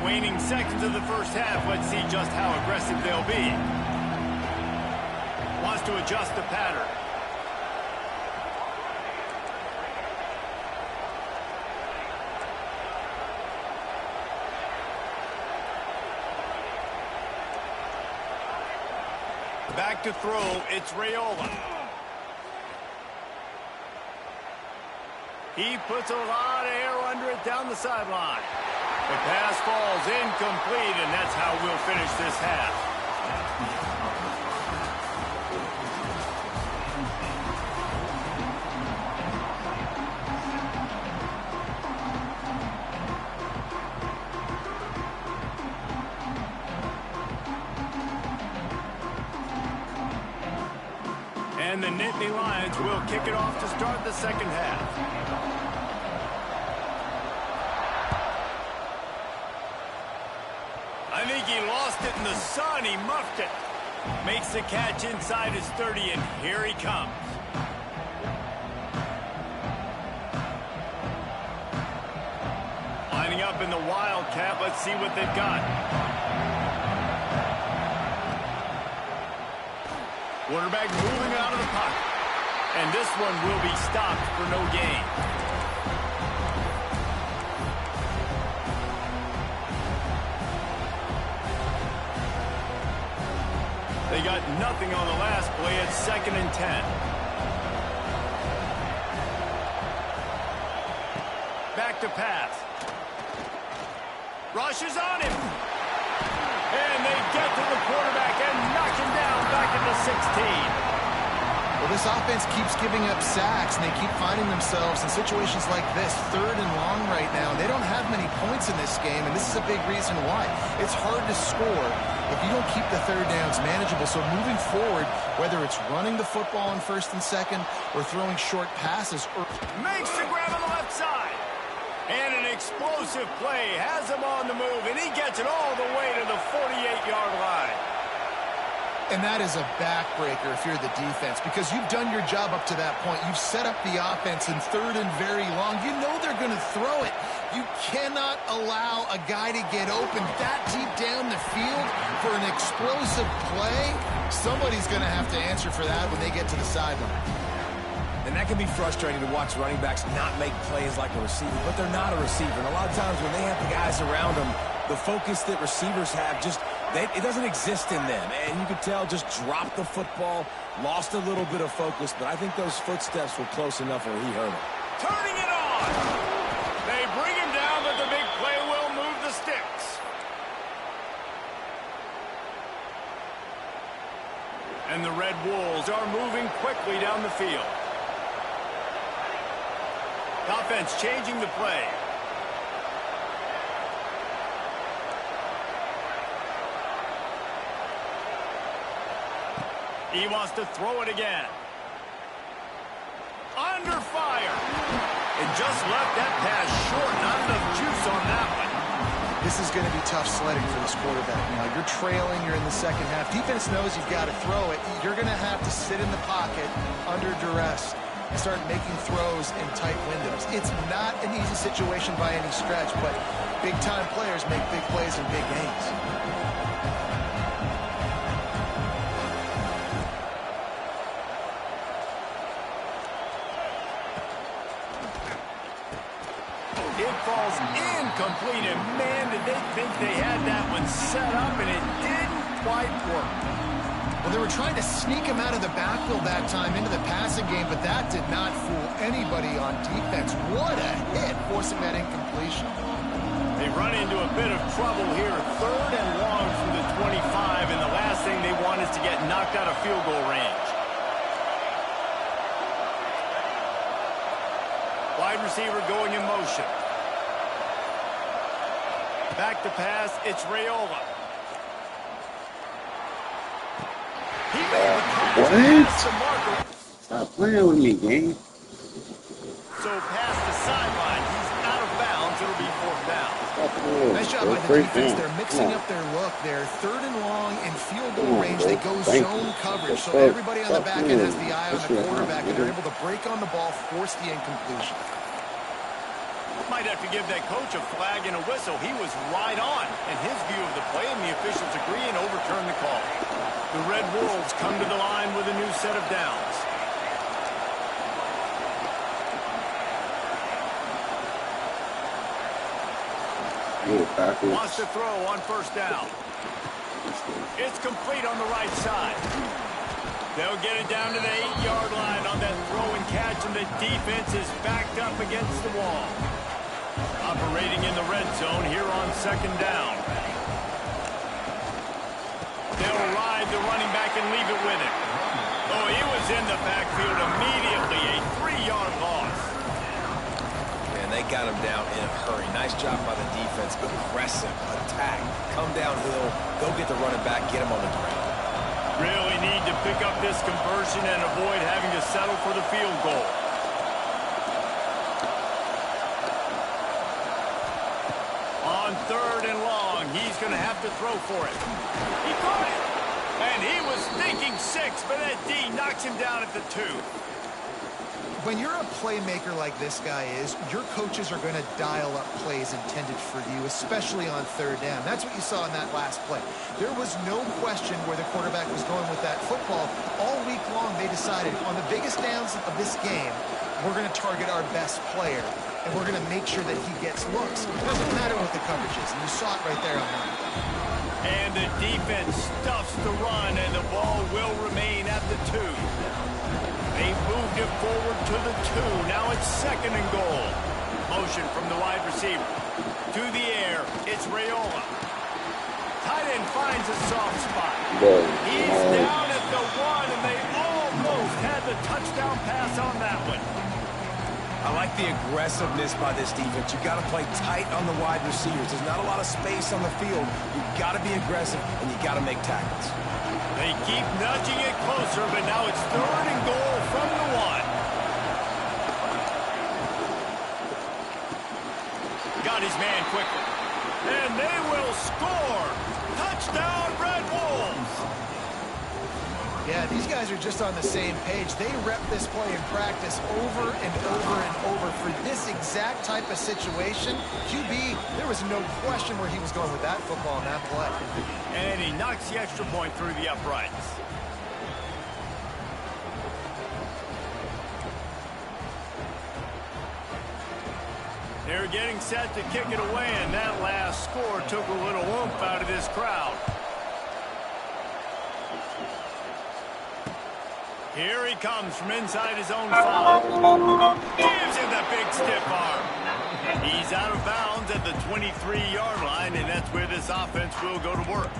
Waning seconds of the first half. Let's see just how aggressive they'll be. Wants to adjust the pattern. Back to throw, it's Raiola. He puts a lot of air under it down the sideline. The pass falls incomplete, and that's how we'll finish this half. And the Nittany Lions will kick it off to start the second half. I think he lost it in the sun. He muffed it. Makes the catch inside his 30, and here he comes. Lining up in the Wildcat. Let's see what they've got. Quarterback moving out of the pocket. And this one will be stopped for no gain. They got nothing on the last play. It's 2nd and 10. Back to pass. Rushes on him. And they get to the quarterback and knock him down back at the 16. Well, this offense keeps giving up sacks, and they keep finding themselves in situations like this, 3rd and long right now. They don't have many points in this game, and this is a big reason why. It's hard to score if you don't keep the 3rd downs manageable. So moving forward, whether it's running the football on 1st and 2nd or throwing short passes. Makes the grab on the left side. And an explosive play has him on the move, and he gets it all the way to the 48-yard line. And that is a backbreaker if you're the defense, because you've done your job up to that point. You've set up the offense in 3rd and very long. You know they're going to throw it. You cannot allow a guy to get open that deep down the field for an explosive play. Somebody's going to have to answer for that when they get to the sideline. And that can be frustrating to watch running backs not make plays like a receiver, but they're not a receiver. And a lot of times when they have the guys around them, the focus that receivers have it doesn't exist in them. And you could tell just dropped the football, lost a little bit of focus, but I think those footsteps were close enough where he heard it. Turning it on. They bring him down, but the big play will move the sticks. And the Red Wolves are moving quickly down the field. Offense changing the play. He wants to throw it again. Under fire. And just left that pass short. Not enough juice on that one. This is going to be tough sledding for this quarterback. Now, you're trailing. You're in the second half. Defense knows you've got to throw it. You're going to have to sit in the pocket under duress and start making throws in tight windows. It's not an easy situation by any stretch, but big-time players make big plays in big games. It falls incomplete, and man, did they think they had that one set up, and it didn't quite work. Well, they were trying to sneak him out of the backfield that time into the passing game, but that did not fool anybody on defense. What a hit, forcing that incompletion. They run into a bit of trouble here. 3rd and long from the 25, and the last thing they want is to get knocked out of field goal range. Wide receiver going in motion. Back to pass, it's Raiola. He made the pass to Marco. Stop playing with me, gang. So past the sideline, he's out of bounds. It'll be 4th down. Nice job by the defense. They're mixing up their look there. 3rd and long in field goal range. They go zone coverage. So everybody on the back end has the eye on the quarterback, and they're able to break on the ball, force the incompletion. Might have to give that coach a flag and a whistle. He was right on in his view of the play, and the officials agree and overturn the call. The Red Wolves come to the line with a new set of downs. Wants to throw on 1st down. It's complete on the right side. They'll get it down to the 8-yard line on that throw and catch, and the defense is backed up against the wall. Operating in the red zone here on 2nd down. They'll ride the running back and leave it with him. Oh, he was in the backfield immediately. A 3-yard loss. And they got him down in a hurry. Nice job by the defense. Aggressive attack. Come downhill. Go get the running back. Get him on the ground. Really need to pick up this conversion and avoid having to settle for the field goal. On 3rd and long, he's going to have to throw for it. He caught it, and he was thinking 6, but that D knocks him down at the 2. When you're a playmaker like this guy is, your coaches are going to dial up plays intended for you, especially on 3rd down. That's what you saw in that last play. There was no question where the quarterback was going with that football. All week long, they decided on the biggest downs of this game, we're going to target our best player, and we're going to make sure that he gets looks. It doesn't matter what the coverage is, and you saw it right there on that. And the defense stuffs the run, and the ball will remain at the 2. They moved it forward to the 2. Now it's 2nd and goal. Motion from the wide receiver. To the air, it's Raiola. Tight end finds a soft spot. He's down at the 1, and they almost had the touchdown pass on that one. I like the aggressiveness by this defense. You've got to play tight on the wide receivers. There's not a lot of space on the field. You've got to be aggressive, and you've got to make tackles. They keep nudging it closer, but now it's 3rd and goal from the 1. Got his man quickly. And they will score. Touchdown, Red Wolves. Yeah, these guys are just on the same page. They rep this play in practice over and over and over for this exact type of situation. QB, there was no question where he was going with that football in that play. And he knocks the extra point through the uprights. They're getting set to kick it away, and that last score took a little oomph out of this crowd. Here he comes from inside his own 5. Gives him the big stiff arm. He's out of bounds at the 23-yard line, and that's where this offense will go to work.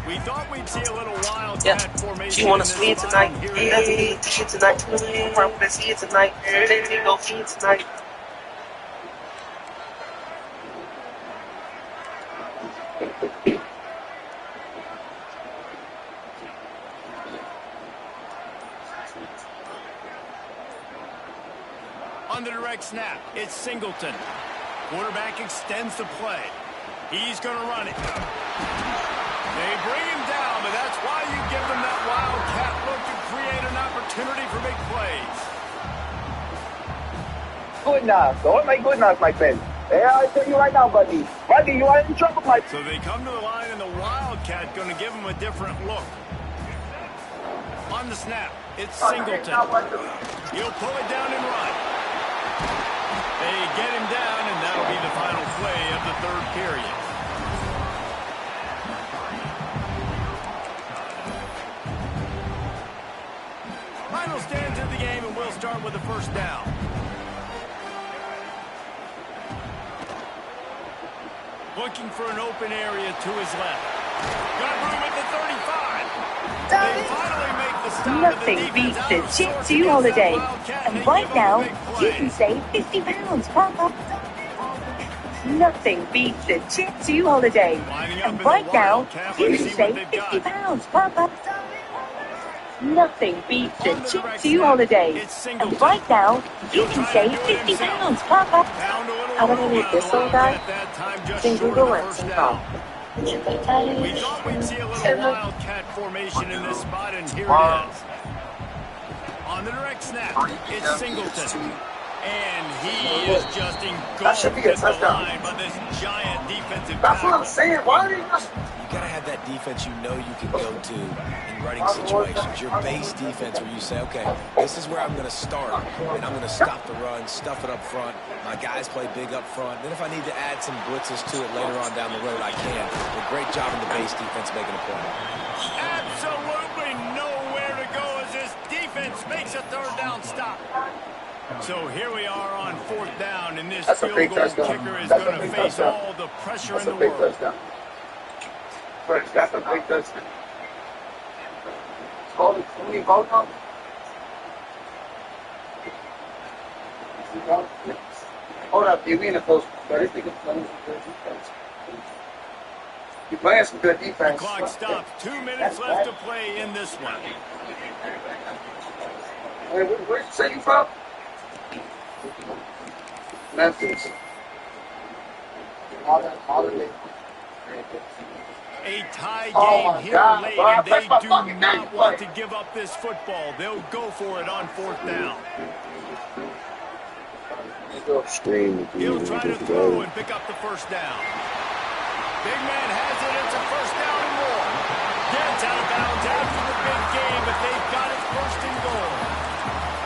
We thought we'd see a little wildcat formation. You want to see it tonight? Yeah, see it tonight. I see it tonight. Let me go see it tonight. direct snap. It's Singleton. Quarterback extends the play. He's going to run it. They bring him down, but that's why you give them that wildcat look to create an opportunity for big plays. Good enough. Don't make good enough, my friend. Yeah, I tell you right now, buddy. Buddy, you are in trouble, my friend. So they come to the line, and the wildcat going to give him a different look. On the snap, it's Singleton. He'll pull it down and run. They get him down, and that'll be the final play of the third period. Final stands of the game, and we'll start with the first down. Looking for an open area to his left. Got room at the 35. They finally make the stop. Nothing beats a chip to holiday. And right now, you can save 50 pounds. Nothing beats a chip to holiday. And right now, you can save 50 pounds. Nothing beats a chip to holiday. And right now, you can save 50 pounds. 하나님이 뱃속에 친구도 친다. We thought we'd see a little wildcat formation in this spot, and here it is. On the direct snap, it's Singleton. And he is just engulfed at the line by this giant defensive That's what I'm tackle. saying. Why are you just... You got to have that defense you know you can go to in running situations. Your base defense where you say, okay, this is where I'm going to start, and I'm going to stop the run, stuff it up front. My guys play big up front. Then if I need to add some blitzes to it later on down the road, I can. But great job in the base defense making a play. Absolutely nowhere to go as this defense makes a third down stop. So here we are on fourth down, and this field goal kicker is going to face all the pressure in the world. That's a big touchdown. It's called a clean ball now. Hold up, you're being a close, but this nigga playing some good defense. You're playing some good defense. The clock stops. 2 minutes left to play in this one. Wait, where'd you say you from? Memphis. Holiday. A tie Oh, game here God, late, bro, and they that's my do fucking not name, want boy. to give up this football. They'll go for it on fourth down. He'll try to throw and pick up the first down. Big man has it. It's a first down and more. Gets out of bounds after the big game, but they've got it first and goal.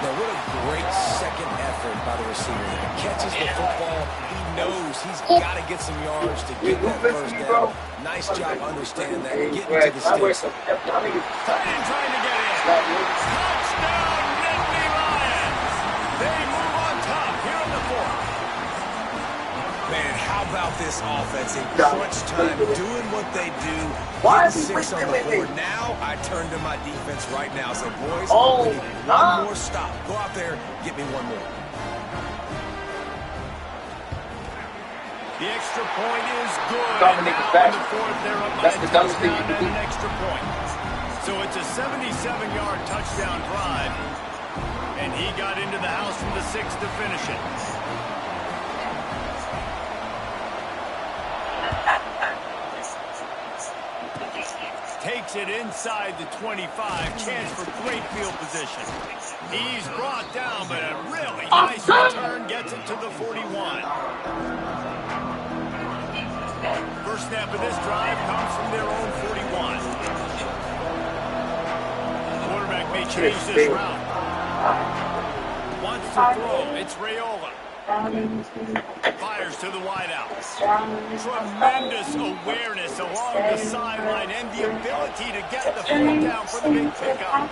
Now, what a great second effort by the receiver. If he catches the football, he knows he's got to get some yards to get that first down. Nice job understanding that, getting to the sticks. Tight end trying to get in. Touchdown, Natty Lions. They move on top here in the fourth. Man, how about this offense in crunch time, doing what they do, getting 6 on the board. Now I turn to my defense right now and say, boys, we need one more stop. Go out there, get me one more. The extra point is good. Dominic And now back. in the fourth, they're up by That's a the dumbest thing touchdown you can and do. an extra point. So it's a 77-yard touchdown drive, and he got into the house from the 6 to finish it. Takes it inside the 25. Chance for great field position. He's brought down, but a really nice return gets it to the 41. First snap of this drive comes from their own 41. Quarterback may change this route. Wants to throw. It's Raiola. Fires to the wideout. Tremendous awareness along the sideline and the ability to get the foot down for the big pickup.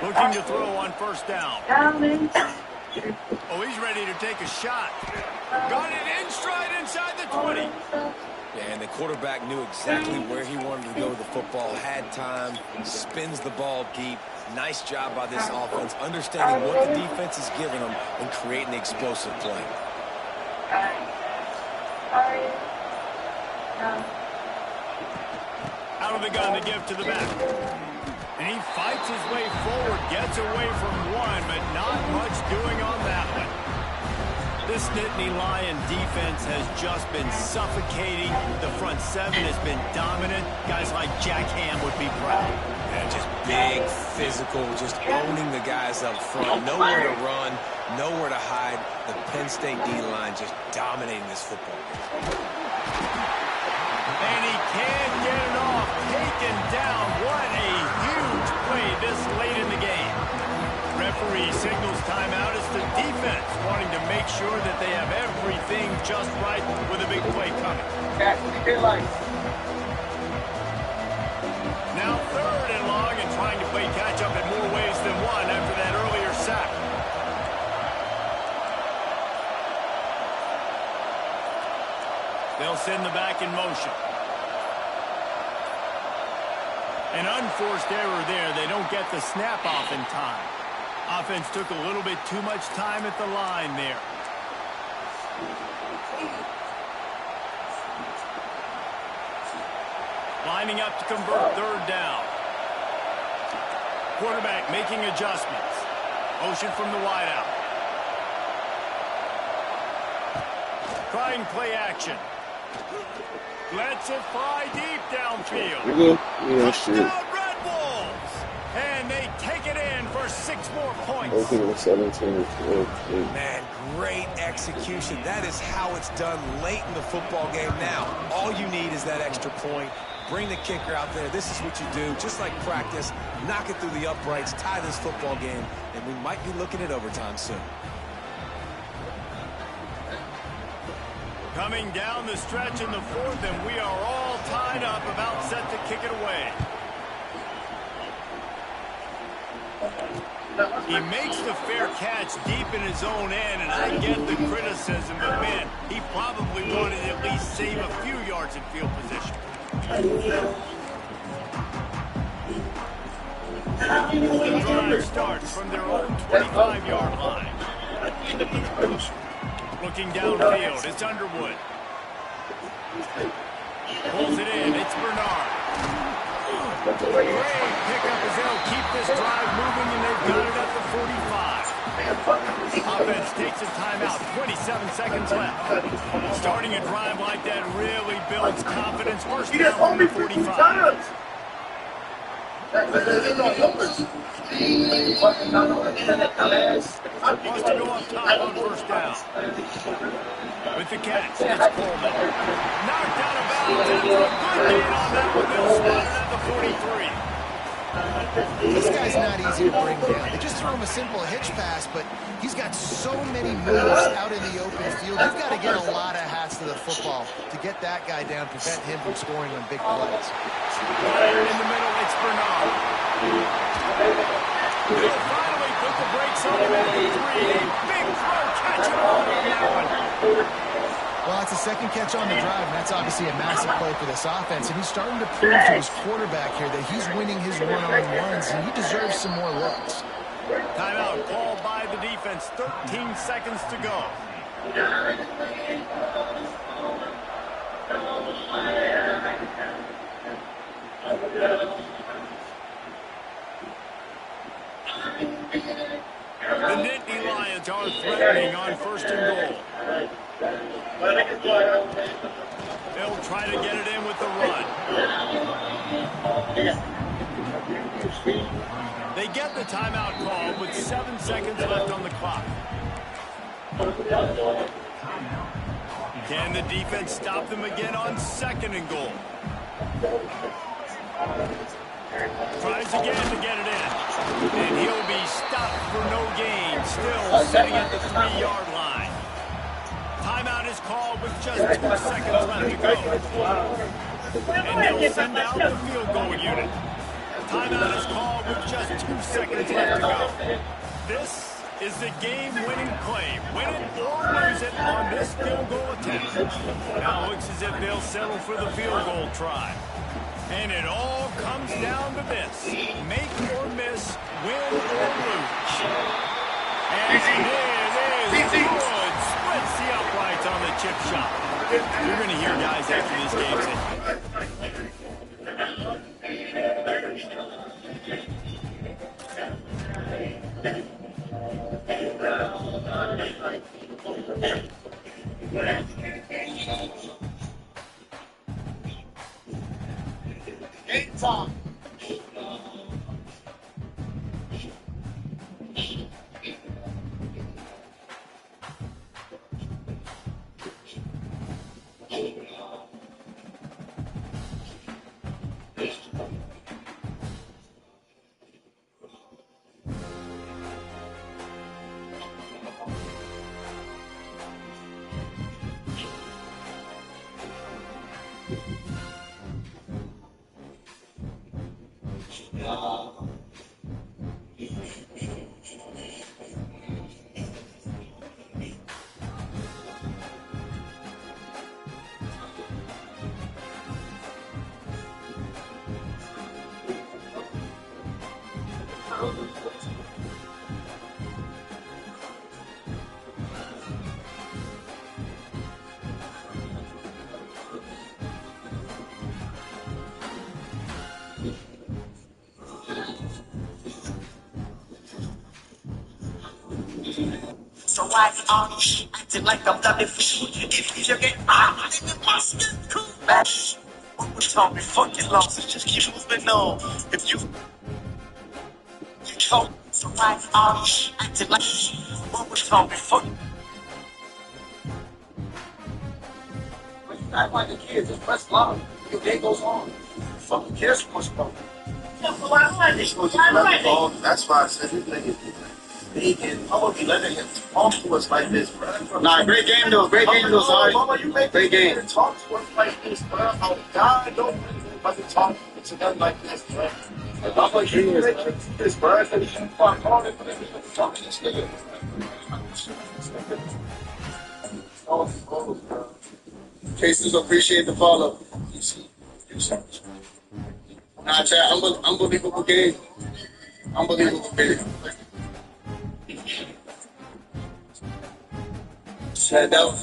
Looking to throw on first down. Oh, he's ready to take a shot. Got it in stride inside the 20. Yeah, and the quarterback knew exactly where he wanted to go with the football, had time, spins the ball deep. Nice job by this offense, understanding what the defense is giving them and creating the explosive play. Out of the gun to give to the back. And he fights his way forward, gets away from one, but not much doing on that one. This Nittany Lion defense has just been suffocating. The front seven has been dominant. Guys like Jack Ham would be proud. Yeah, just big, physical, just owning the guys up front. Nowhere to run, nowhere to hide. The Penn State D-line just dominating this football game. And he can't get it off. Taken down. What a huge play this late in the game. Referee signals timeout as the defense wanting to make sure that they have everything just right with a big play coming. Now 3rd and long and trying to play catch up in more ways than one after that earlier sack. They'll send the back in motion. An unforced error there. They don't get the snap off in time. Offense took a little bit too much time at the line there. Lining up to convert 3rd down. Quarterback making adjustments. Motion from the wideout. Trying play action. Lets it fly deep downfield. Touchdown Red Wolves! And they take it in for 6 more points. Man, great execution. That is how it's done late in the football game now. All you need is that extra point. Bring the kicker out there. This is what you do. Just like practice, knock it through the uprights, tie this football game, and we might be looking at overtime soon. Coming down the stretch in the 4th, and we are all tied up, about set to kick it away. He makes the fair catch deep in his own end, and I get the criticism, but man, he probably wanted to at least save a few yards in field position. The drive starts from their own 25-yard line. Looking downfield, it's Underwood. Pulls it in, it's Bernard. Great pickup as they'll keep this drive moving, and they've got it at the 45. Offense takes a timeout, 27 seconds left. Starting a drive like that really builds confidence. First down from the 45. Wants to go up top on first down. With the catch, it's Coleman. Knocked out of bounds after a good gain on that one. They'll spot it at the 43. This guy's not easy to bring down. They just throw him a simple hitch pass, but he's got so many moves out in the open field. You've got to get a lot of hats to the football to get that guy down, prevent him from scoring on big plays. In the middle, it's Bernard. They'll finally put the brakes on him at the 3. A big throw, catch him on that one. Well, it's a second catch on the drive, and that's obviously a massive play for this offense. And he's starting to prove to his quarterback here that he's winning his one-on-ones, and he deserves some more looks. Timeout called by the defense. 13 seconds to go. The Nittany Lions are threatening on 1st and goal. They'll try to get it in with the run. They get the timeout call with 7 seconds left on the clock. Can the defense stop them again on 2nd and goal? Tries again to get it in. And he'll be stopped for no gain. Still sitting at the 3-yard line. Timeout is called with just 2 seconds left to go. And they'll send out the field goal unit. Timeout is called with just 2 seconds left to go. This is the game-winning play. Win it or lose it on this field goal attempt. Now it looks as if they'll settle for the field goal try. And it all comes down to this. Make or miss, win or lose. And it is good. Splits the uprights on the chip shot. You're going to hear guys after this game say, So why are you acting like I'm loving for you? If you get out in my skin, cool. Match. What was talking fucking losses? Just keep moving on. If you told, so why are you acting like what was talking fucking? When you act like a kid, just press love. Your day goes on. Fucking cares what's going on. That's why I said this nigga vegan. I won't be letting him talk to us like this, bro. Nah, great game though. Great game though, sorry. Mama, you make great game. Talk to us like this, bro. Oh, God, don't let him talk to them like this, bro. Mama, you make this, bro. I said, you fuck calling for them to talk to this nigga. Cases appreciate the follow. Nah, chat, unbelievable game. Unbelievable game. Chat, that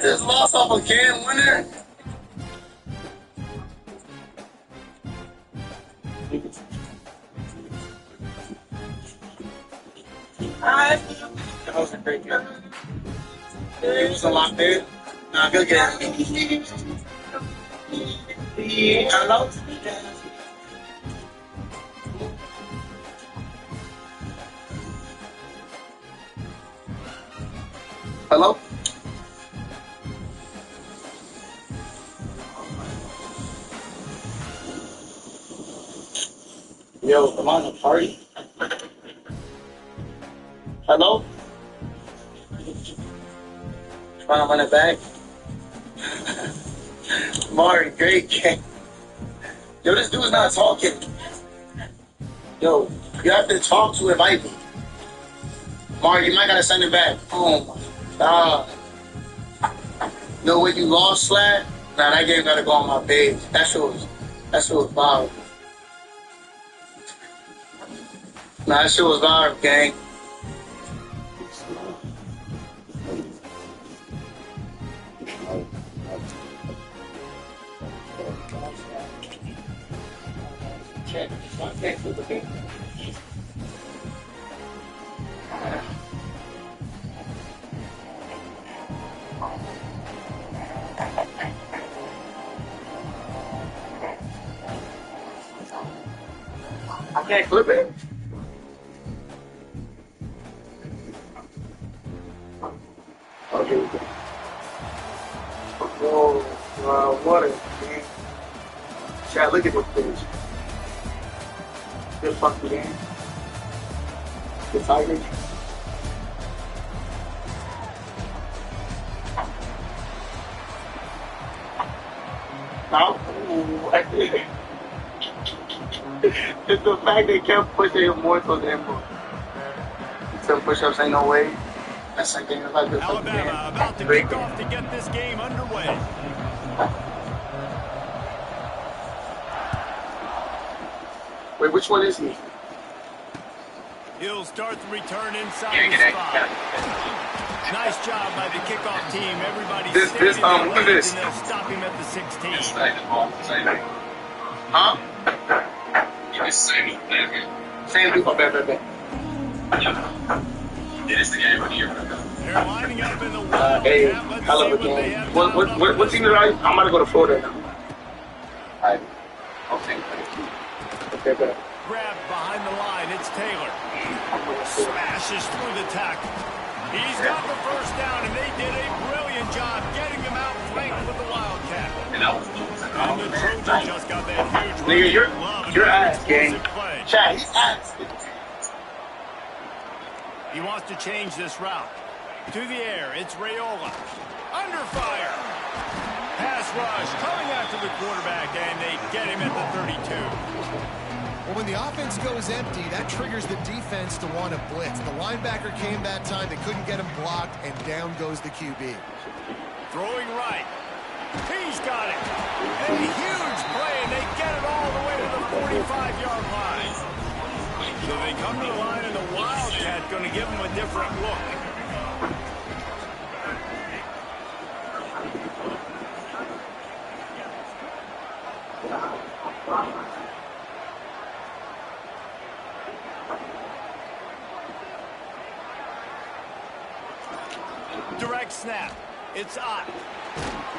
just lost off a game winner. That was a great game. It was a lot there. Nah, good game. Hello? Hello? Yo, am I in a party? Hello? Trying to run it back? Mari, great game. Yo, this dude's not talking. Yo, you have to talk to invite me. Mari, you might gotta send it back. Oh my God. No way you lost, Slad? Nah, that game gotta go on my page. That shit was viral. Nah, that shit was viral, gang. I can't clip it. Okay. Whoa, what a game. Chat, look at this bitch. Good fucking game. The Tigers. No. It's the fact they kept pushing him more towards the end. Some push-ups ain't no way. That's like game. Alabama about to kick off to get this game underway. Wait, which one is he? He'll start the return inside the spot. Nice job by the kickoff team. Everybody this who's this. and they'll stop him at the 16. Huh? Same people, bet. It is the game of the year. They're lining up in the wall. Hey, hell of a game. What team did I'm about to go to Florida now. Grabbed behind the line. It's Taylor. Smashes through the tackle. He's got the first down, and they did a brilliant job getting him out flanked with the Wildcat. And the Trojans just got that huge Nigga, you're ass, gang. Chat, he's ass. He wants to change this route. To the air, it's Raiola. Under fire. Pass rush coming after the quarterback, and they get him at the 32. Well, when the offense goes empty, that triggers the defense to want to blitz. The linebacker came that time. They couldn't get him blocked, and down goes the QB. Throwing right. He's got it. A huge play, and they get it all the way to the 45-yard line. So they come to the line, and the Wildcat going to give them a different look. Direct snap. It's Ott.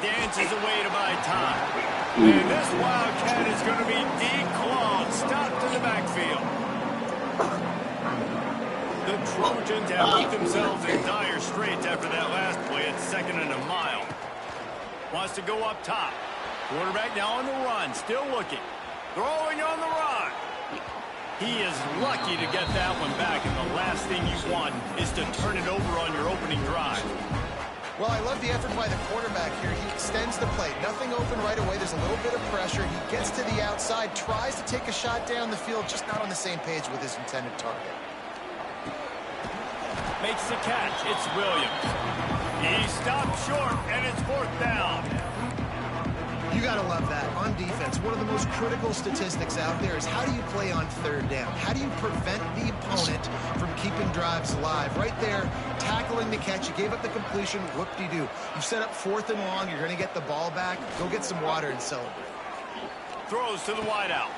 Dances away to buy time. And this Wildcat is going to be declawed. Stopped in the backfield. The Trojans have put themselves in dire straits after that last play at 2nd and a mile. Wants to go up top. Quarterback now on the run. Still looking. Throwing on the run. He is lucky to get that one back, and the last thing you want is to turn it over on your opening drive. Well, I love the effort by the quarterback here. He extends the play. Nothing open right away. There's a little bit of pressure. He gets to the outside, tries to take a shot down the field, just not on the same page with his intended target. Makes the catch. It's Williams. He stopped short, and it's 4th down. You got to love that. On defense, one of the most critical statistics out there is how do you play on 3rd down? How do you prevent the opponent from keeping drives alive? Right there, tackling the catch. You gave up the completion. Whoop-de-doo. You set up 4th and long. You're going to get the ball back. Go get some water and celebrate. Throws to the wideout.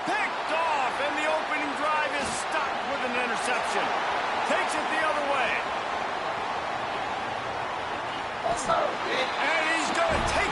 Picked off, and the opening drive is stopped with an interception. Takes it the other way. That's not a big. And he's going to take it.